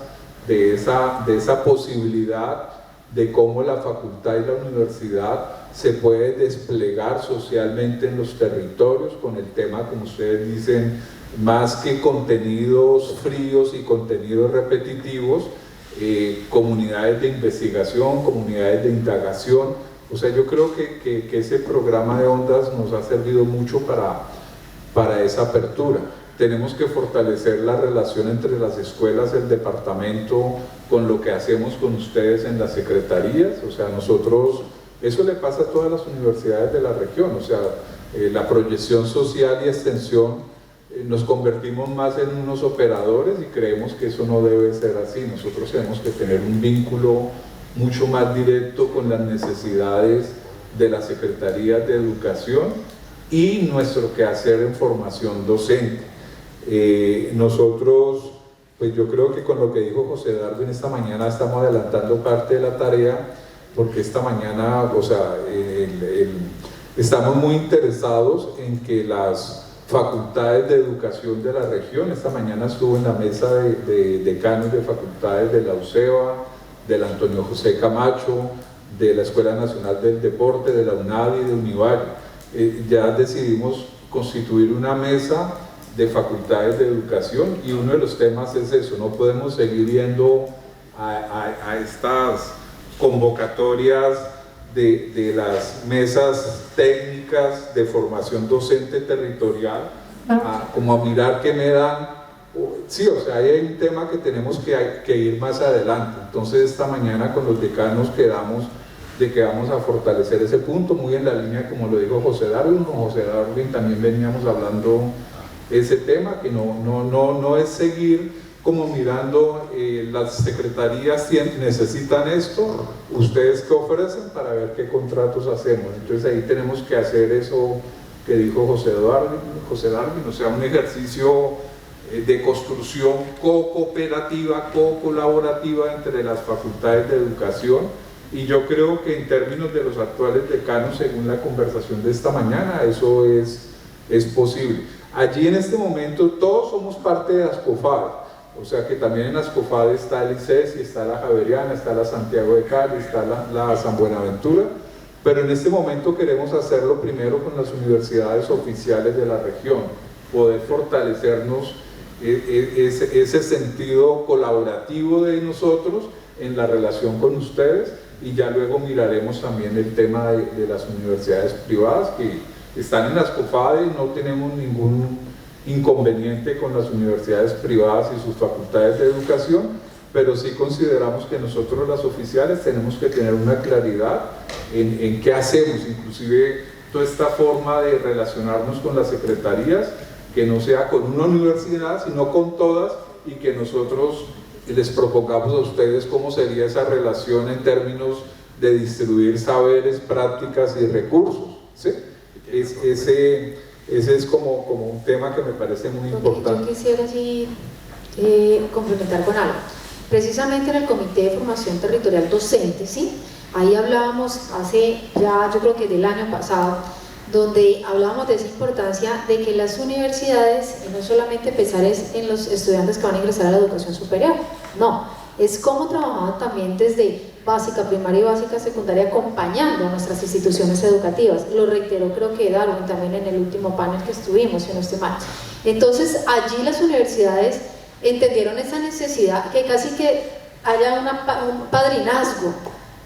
de esa posibilidad de cómo la facultad y la universidad se puede desplegar socialmente en los territorios con el tema, como ustedes dicen, más que contenidos fríos y contenidos repetitivos, comunidades de investigación, comunidades de indagación. O sea, yo creo que ese programa de ondas nos ha servido mucho para esa apertura. Tenemos que fortalecer la relación entre las escuelas, el departamento, con lo que hacemos con ustedes en las secretarías. O sea, nosotros, eso le pasa a todas las universidades de la región, o sea, la proyección social y extensión, nos convertimos más en unos operadores y creemos que eso no debe ser así. Nosotros tenemos que tener un vínculo mucho más directo con las necesidades de las secretarías de educación y nuestro quehacer en formación docente. Nosotros, pues yo creo que con lo que dijo José Darwin esta mañana estamos adelantando parte de la tarea, porque esta mañana, o sea, estamos muy interesados en que las facultades de educación de la región, esta mañana estuvo en la mesa de decanos de facultades de la UCEBA, del Antonio José Camacho, de la Escuela Nacional del Deporte, de la UNADI y de Univalle. Ya decidimos constituir una mesa de facultades de educación, y uno de los temas es eso: no podemos seguir yendo a estas convocatorias de las mesas técnicas de formación docente territorial, como a mirar qué me dan. Sí, o sea, hay un tema que tenemos que ir más adelante. Entonces esta mañana con los decanos quedamos de que vamos a fortalecer ese punto, muy en la línea como lo dijo José Darwin. Con José Darwin también veníamos hablando ese tema, que no es seguir como mirando las secretarías necesitan esto, ustedes qué ofrecen para ver qué contratos hacemos. Entonces ahí tenemos que hacer eso que dijo José Darwin, o sea, un ejercicio de construcción cooperativa, colaborativa entre las facultades de educación, y yo creo que en términos de los actuales decanos, según la conversación de esta mañana, eso es posible. Allí en este momento todos somos parte de ASCOFAD, o sea que también en ASCOFAD está el ICES, está la Javeriana, está la Santiago de Cali, está la San Buenaventura, pero en este momento queremos hacerlo primero con las universidades oficiales de la región, poder fortalecernos ese sentido colaborativo de nosotros en la relación con ustedes, y ya luego miraremos también el tema de las universidades privadas que están en ASCOFAD, y no tenemos ningún inconveniente con las universidades privadas y sus facultades de educación, pero sí consideramos que nosotros las oficiales tenemos que tener una claridad en qué hacemos, inclusive toda esta forma de relacionarnos con las secretarías, que no sea con una universidad, sino con todas, y que nosotros les propongamos a ustedes cómo sería esa relación en términos de distribuir saberes, prácticas y recursos, ¿sí? Ese es como un tema que me parece muy importante. Yo quisiera así complementar con algo. Precisamente en el Comité de Formación Territorial Docente, ¿sí? Ahí hablábamos hace ya, yo creo que del año pasado, donde hablábamos de esa importancia de que las universidades no solamente pensar es en los estudiantes que van a ingresar a la educación superior, no, es cómo trabajaban también desde básica, primaria y básica secundaria acompañando a nuestras instituciones educativas. Lo reiteró, creo que Darwin también en el último panel que estuvimos, si no estoy mal. Entonces allí las universidades entendieron esa necesidad, que casi que haya un padrinazgo,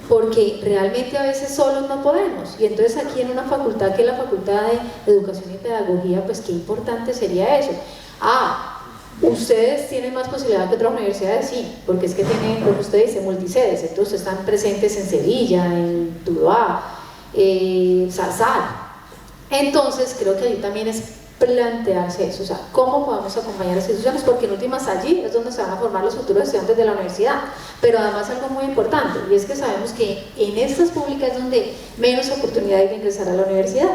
porque realmente a veces solos no podemos, y entonces aquí en una facultad que es la Facultad de Educación y Pedagogía, pues qué importante sería eso. Ustedes tienen más posibilidad que otras universidades, sí, porque es que tienen, como usted dice, multisedes, entonces están presentes en Sevilla, en Tuluá, Zarzal. Entonces creo que allí también es plantearse eso, o sea, cómo podemos acompañar a las instituciones, porque en últimas allí es donde se van a formar los futuros estudiantes de la universidad. Pero además algo muy importante, y es que sabemos que en estas públicas es donde menos oportunidad hay de ingresar a la universidad,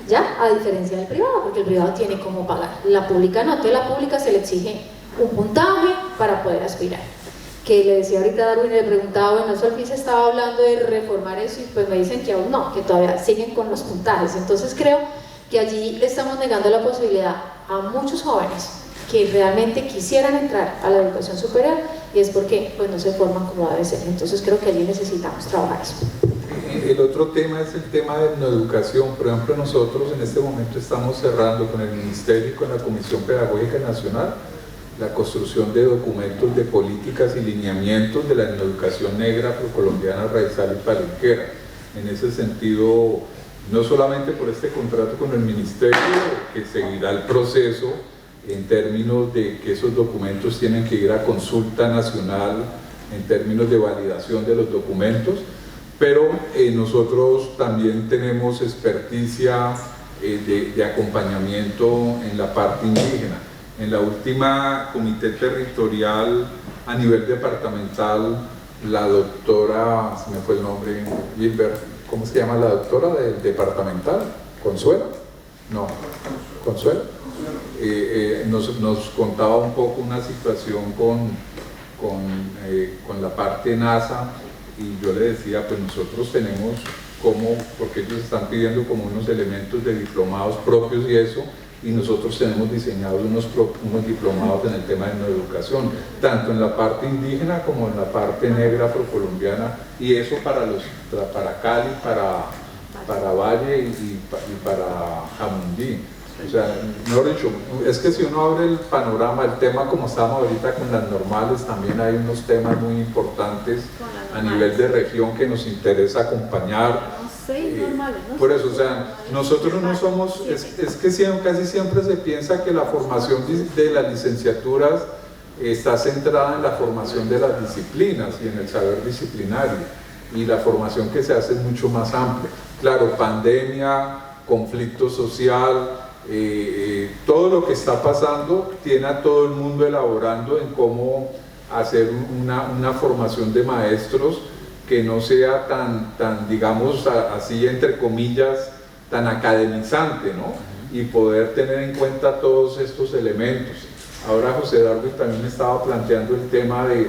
ya, a diferencia del privado, porque el privado tiene cómo pagar, la pública no. Entonces la pública se le exige un puntaje para poder aspirar. Que le decía ahorita a Darwin, le preguntaba, bueno, eso al fin se estaba hablando de reformar eso, y pues me dicen que aún no, que todavía siguen con los puntajes. Entonces creo que allí le estamos negando la posibilidad a muchos jóvenes que realmente quisieran entrar a la educación superior, y es porque pues no se forman como debe ser. Entonces creo que allí necesitamos trabajar eso. El otro tema es el tema de la educación. Por ejemplo, nosotros en este momento estamos cerrando con el Ministerio y con la Comisión Pedagógica Nacional la construcción de documentos de políticas y lineamientos de la educación negra, afrocolombiana, raizal y palenquera. En ese sentido, no solamente por este contrato con el Ministerio, que seguirá el proceso en términos de que esos documentos tienen que ir a consulta nacional en términos de validación de los documentos, pero nosotros también tenemos experticia de acompañamiento en la parte indígena. En la última comité territorial a nivel departamental, la doctora, se me fue el nombre, Gilbert, ¿cómo se llama la doctora del departamental? ¿Consuelo? No, ¿Consuelo? Nos contaba un poco una situación con la parte NASA, y yo le decía, pues nosotros tenemos como, porque ellos están pidiendo como unos elementos de diplomados propios y eso, y nosotros tenemos diseñados unos diplomados en el tema de educación, tanto en la parte indígena como en la parte negra afrocolombiana, y eso para Cali, para Valle y para Jamundí. O sea, mejor dicho, es que si uno abre el panorama, el tema como estamos ahorita con las normales, también hay unos temas muy importantes a nivel de región que nos interesa acompañar. Por eso, o sea, nosotros no somos, es que casi siempre se piensa que la formación de las licenciaturas está centrada en la formación de las disciplinas y en el saber disciplinario, y la formación que se hace es mucho más amplia. Claro, pandemia, conflicto social, todo lo que está pasando tiene a todo el mundo elaborando en cómo hacer una formación de maestros que no sea tan digamos así entre comillas, tan academizante, ¿no? Y poder tener en cuenta todos estos elementos. Ahora José Darwin también me estaba planteando el tema de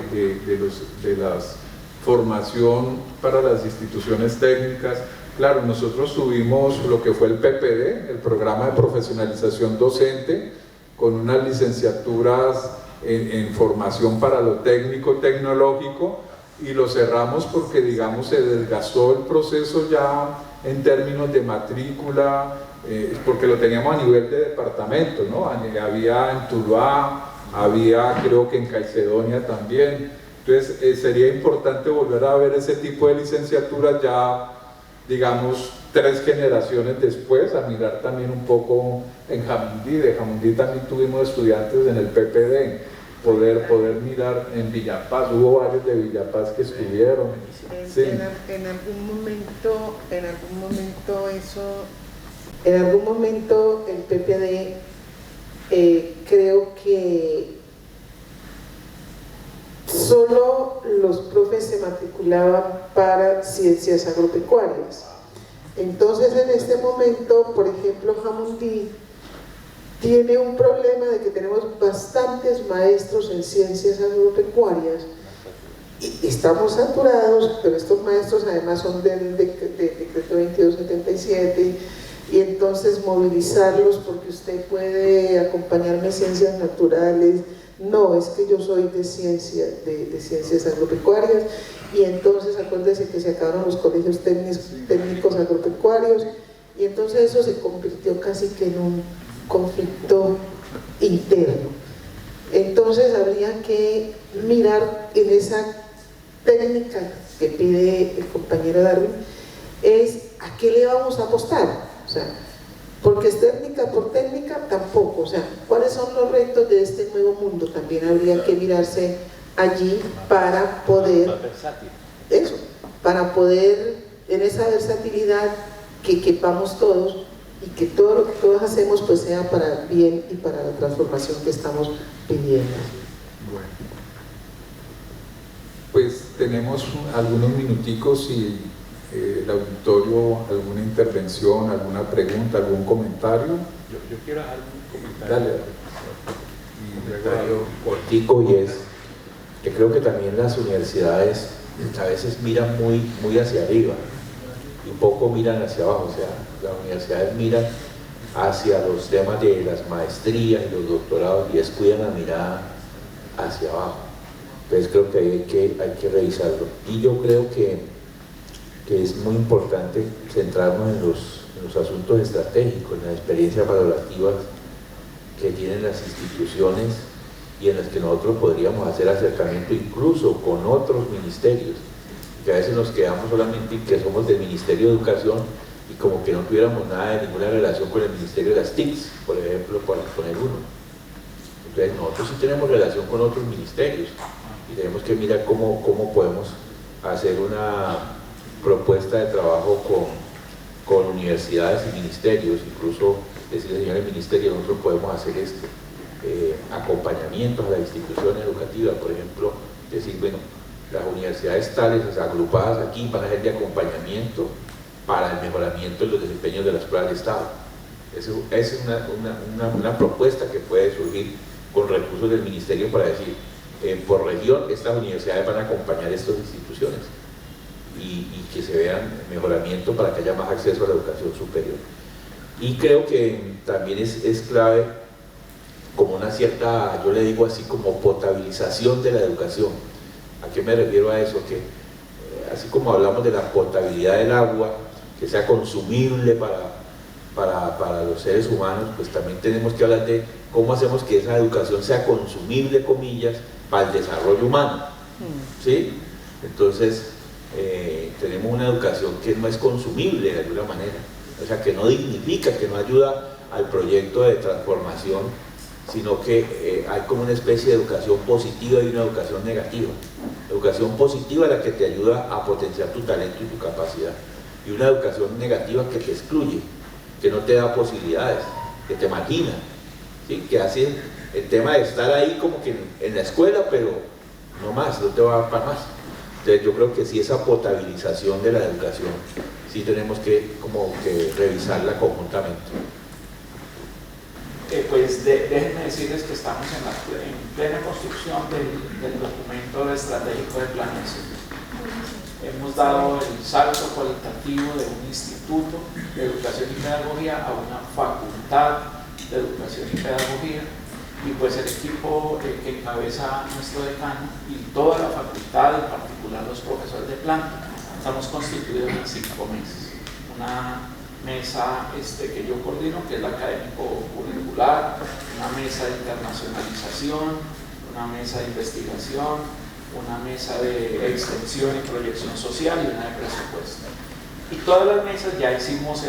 la formación para las instituciones técnicas. Claro, nosotros tuvimos lo que fue el PPD, el Programa de Profesionalización Docente, con unas licenciaturas en formación para lo técnico, tecnológico, y lo cerramos porque, digamos, se desgastó el proceso ya en términos de matrícula, porque lo teníamos a nivel de departamento, ¿no? Había en Tuluá, había creo que en Caicedonia también. Entonces sería importante volver a ver ese tipo de licenciaturas ya, digamos, 3 generaciones después, a mirar también un poco en Jamundí. De Jamundí también tuvimos estudiantes en el PPD, poder mirar en Villapaz, hubo varios de Villapaz que estuvieron. Sí. En algún momento el PPD creo que solo los profes se matriculaban para ciencias agropecuarias. Entonces en este momento, por ejemplo, Jamundí tiene un problema de que tenemos bastantes maestros en ciencias agropecuarias y estamos saturados, pero estos maestros además son del decreto 2277 y entonces movilizarlos porque usted puede acompañarme en ciencias naturales, no, es que yo soy de ciencias agropecuarias, y entonces acuérdense que se acabaron los colegios técnicos agropecuarios, y entonces eso se convirtió casi que en un conflicto interno. Entonces habría que mirar en esa técnica que pide el compañero Darwin, es a qué le vamos a apostar, o sea, porque es técnica por técnica tampoco, o sea, cuáles son los retos de este nuevo mundo, también habría que mirarse allí para poder, eso, para poder en esa versatilidad que quepamos todos y que todo lo que todos hacemos pues sea para bien y para la transformación que estamos pidiendo. Bueno, pues tenemos algunos minuticos y el auditorio, alguna intervención, alguna pregunta, algún comentario. Yo quiero dar un comentario. Dale. Un comentario cortico, y es que creo que también las universidades a veces miran muy hacia arriba y poco miran hacia abajo. O sea, las universidades miran hacia los temas de las maestrías y los doctorados y descuidan la mirada hacia abajo. Entonces creo que hay que revisarlo. Y yo creo que es muy importante centrarnos en los asuntos estratégicos, en las experiencias valorativas que tienen las instituciones y en las que nosotros podríamos hacer acercamiento incluso con otros ministerios, que a veces nos quedamos solamente que somos del Ministerio de Educación y como que no tuviéramos nada de ninguna relación con el Ministerio de las TICs, por ejemplo, para poner uno. Entonces nosotros sí tenemos relación con otros ministerios y tenemos que mirar cómo podemos hacer una propuesta de trabajo con universidades y ministerios, incluso decirle, señores ministerios, nosotros podemos hacer acompañamientos a las instituciones educativas, por ejemplo, decir, bueno, las universidades tales agrupadas aquí van a ser de acompañamiento para el mejoramiento de los desempeños de las pruebas de Estado. Esa es una propuesta que puede surgir con recursos del ministerio para decir, por región, estas universidades van a acompañar a estas instituciones y que se vean mejoramiento para que haya más acceso a la educación superior. Y creo que también es clave como una cierta, yo le digo así, como potabilización de la educación. ¿A qué me refiero a eso? Que así como hablamos de la potabilidad del agua, que sea consumible para los seres humanos, pues también tenemos que hablar de cómo hacemos que esa educación sea consumible, comillas, para el desarrollo humano, ¿sí? Entonces, tenemos una educación que no es consumible de alguna manera, o sea, que no dignifica, que no ayuda al proyecto de transformación, sino que hay como una especie de educación positiva y una educación negativa. Educación positiva es la que te ayuda a potenciar tu talento y tu capacidad, y una educación negativa que te excluye, que no te da posibilidades. que te margina, ¿sí? Que hace el tema de estar ahí como que en la escuela, pero no más, no te va a dar para más. Entonces yo creo que sí, esa potabilización de la educación, sí tenemos que como que revisarla conjuntamente. Pues déjenme decirles que estamos en plena construcción del documento estratégico de planeación. Hemos dado el salto cualitativo de un instituto de educación y pedagogía a una facultad de educación y pedagogía, y pues el equipo que encabeza nuestro decano y toda la facultad, en particular los profesores de planta, estamos constituidos en 5 meses. Una mesa que yo coordino, que es la académico curricular, una mesa de internacionalización, una mesa de investigación, una mesa de extensión y proyección social y una de presupuesto. Y todas las mesas ya hicimos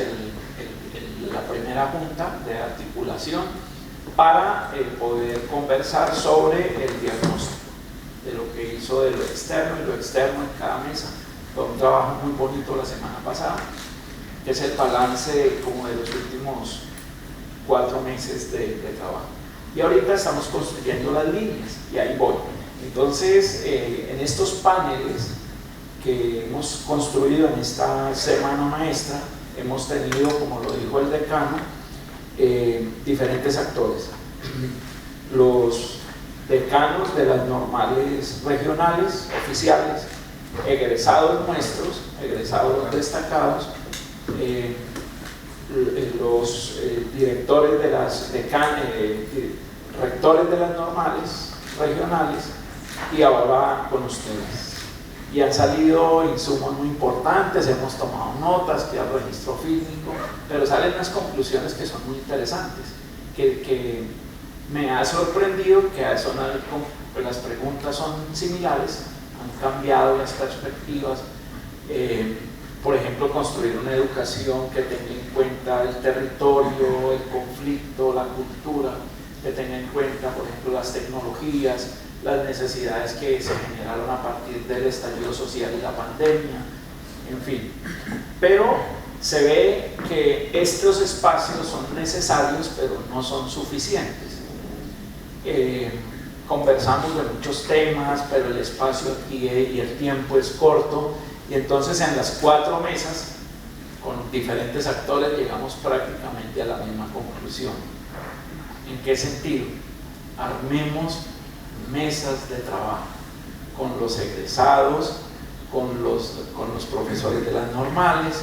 la primera junta de articulación para poder conversar sobre el diagnóstico de lo que hizo de lo externo y lo externo en cada mesa. Fue un trabajo muy bonito la semana pasada, que es el balance como de los últimos 4 meses de trabajo. Y ahorita estamos construyendo las líneas y ahí voy. Entonces, en estos paneles que hemos construido en esta semana maestra, hemos tenido, como lo dijo el decano, diferentes actores. Los decanos de las normales regionales, oficiales, egresados nuestros, egresados destacados, los directores de las rectores de las normales regionales, y ahora con ustedes. Y han salido insumos muy importantes, hemos tomado notas, que al registro fílmico, pero salen unas conclusiones que son muy interesantes, que me ha sorprendido, que las preguntas son similares, han cambiado las perspectivas. Por ejemplo, construir una educación que tenga en cuenta el territorio, el conflicto, la cultura, que tenga en cuenta, por ejemplo, las tecnologías, las necesidades que se generaron a partir del estallido social y la pandemia, en fin. Pero se ve que estos espacios son necesarios, pero no son suficientes. Conversamos de muchos temas, pero el espacio aquí y el tiempo es corto, y entonces en las 4 mesas, con diferentes actores, llegamos prácticamente a la misma conclusión. ¿En qué sentido? Armemos mesas de trabajo con los egresados, con los profesores de las normales,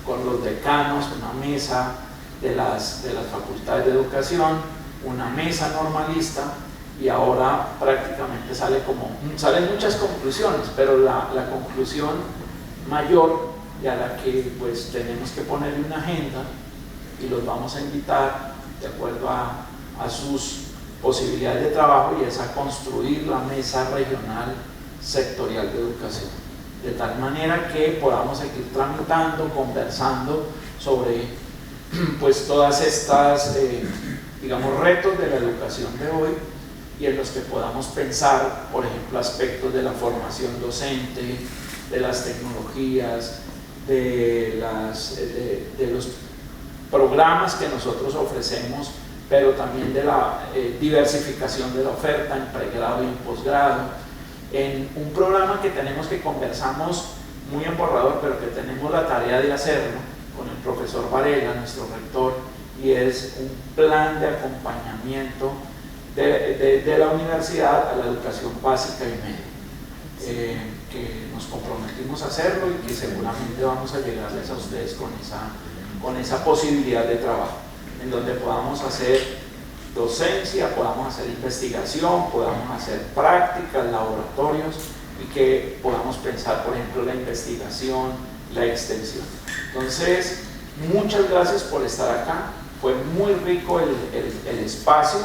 con los decanos, una mesa de las facultades de educación, una mesa normalista, y ahora prácticamente salen muchas conclusiones, pero la conclusión mayor, y a la que pues tenemos que ponerle una agenda, y los vamos a invitar de acuerdo a sus posibilidades de trabajo, y es a construir la mesa regional sectorial de educación, de tal manera que podamos seguir tramitando, conversando sobre pues todas estas digamos retos de la educación de hoy, y en los que podamos pensar, por ejemplo, aspectos de la formación docente, de las tecnologías, de los programas que nosotros ofrecemos, pero también de la diversificación de la oferta en pregrado y en posgrado, en un programa que tenemos, que conversamos muy en borrador, pero que tenemos la tarea de hacerlo con el profesor Varela, nuestro rector, y es un plan de acompañamiento de la universidad a la educación básica y media, que nos comprometimos a hacerlo, y que seguramente vamos a llegarles a ustedes con esa posibilidad de trabajo, en donde podamos hacer docencia, podamos hacer investigación, podamos hacer prácticas, laboratorios, y que podamos pensar, por ejemplo, la investigación, la extensión. Entonces, muchas gracias por estar acá. Fue muy rico el espacio,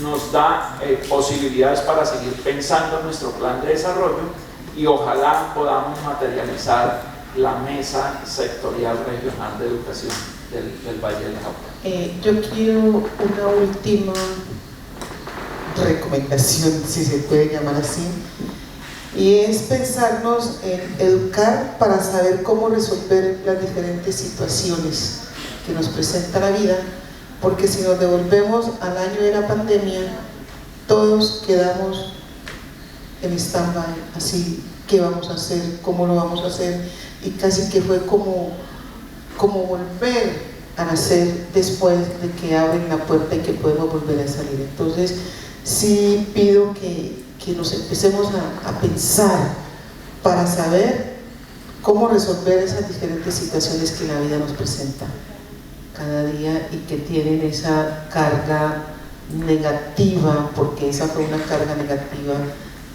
nos da posibilidades para seguir pensando en nuestro plan de desarrollo, y ojalá podamos materializar la mesa sectorial regional de educación del Valle del Cauca. Yo quiero una última recomendación, si se puede llamar así, y es pensarnos en educar para saber cómo resolver las diferentes situaciones que nos presenta la vida, porque si nos devolvemos al año de la pandemia, todos quedamos en stand-by, así, ¿qué vamos a hacer? ¿Cómo lo vamos a hacer? Y casi que fue como volver a nacer después de que abren la puerta y que podemos volver a salir. Entonces, sí pido que nos empecemos a pensar para saber cómo resolver esas diferentes situaciones que la vida nos presenta cada día y que tienen esa carga negativa, porque esa fue una carga negativa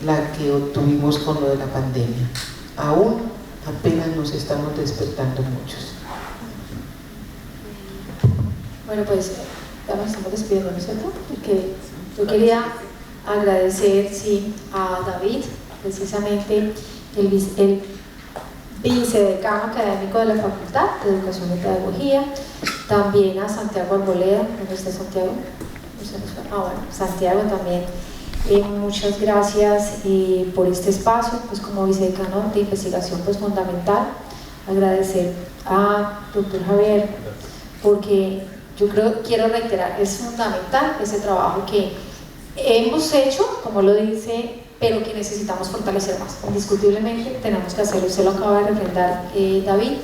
la que obtuvimos con lo de la pandemia. Aún apenas nos estamos despertando muchos. Bueno, pues ya nos estamos despidiendo, ¿no es cierto? Porque yo quería agradecer, sí, a David, precisamente el vicedecano académico de la Facultad de Educación y Pedagogía, también a Santiago Arboleda. ¿Dónde está Santiago? Bueno, Santiago también. Muchas gracias por este espacio, pues como vicedecano de investigación, pues fundamental. Agradecer a doctor Javier, porque yo quiero reiterar, es fundamental ese trabajo que hemos hecho, como lo dice, pero que necesitamos fortalecer más. Indiscutiblemente tenemos que hacerlo, usted lo acaba de refrendar, David,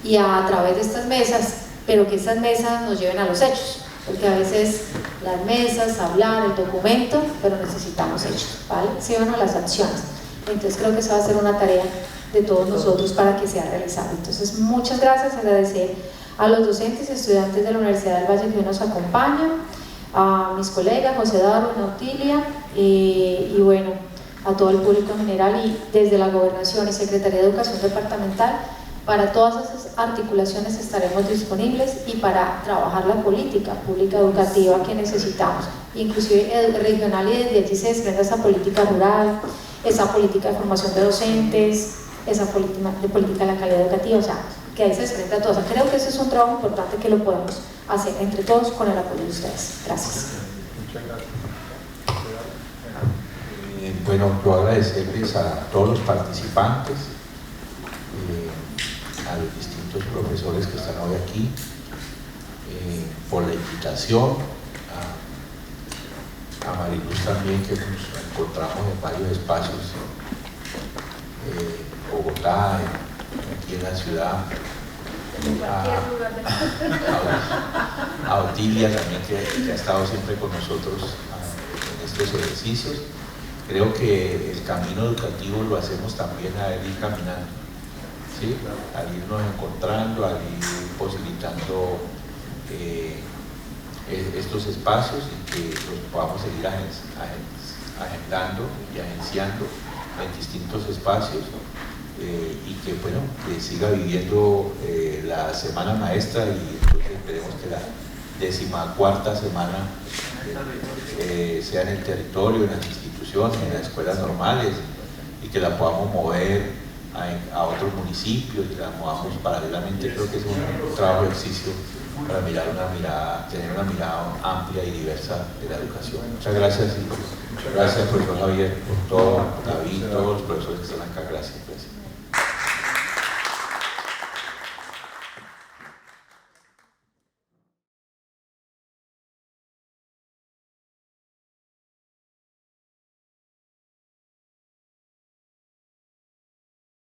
y a través de estas mesas, pero que estas mesas nos lleven a los hechos, porque a veces las mesas, hablar, el documento, pero necesitamos hechos, ¿vale? Sí o no, las acciones. Entonces creo que esa va a ser una tarea de todos nosotros para que sea realizado. Entonces muchas gracias, agradecer a los docentes y estudiantes de la Universidad del Valle que hoy nos acompañan, a mis colegas José Darwin, Autilia, y bueno, a todo el público en general, y desde la Gobernación y Secretaría de Educación Departamental, para todas esas articulaciones estaremos disponibles y para trabajar la política pública educativa que necesitamos, inclusive regional, y desde allí se desprende esa política rural, esa política de formación de docentes, esa política de la calidad educativa, o sea, que ahí se desprende a todos. Creo que ese es un trabajo importante que lo podemos hacer entre todos con el apoyo de ustedes. Gracias. Muchas gracias. Bueno, yo agradecerles a todos los participantes, a los distintos profesores que están hoy aquí, por la invitación, a Mariluz también, que nos encontramos en varios espacios, Bogotá, aquí en la ciudad, a Otilia también, que ha estado siempre con nosotros en estos ejercicios. Creo que el camino educativo lo hacemos también al ir caminando, ¿sí? Al irnos encontrando, al ir posibilitando estos espacios y que los podamos seguir agendando y agenciando en distintos espacios, y que, bueno, que siga viviendo la Semana Maestra, y entonces esperemos que la 14ª semana sea en el territorio, en las instituciones, en las escuelas normales, y que la podamos mover a otros municipios, y la movamos paralelamente. Creo que es un trabajo de ejercicio para tener una mirada amplia y diversa de la educación. Muchas gracias, y gracias, profesor Javier, por todo, David, todos los profesores que están acá. Gracias.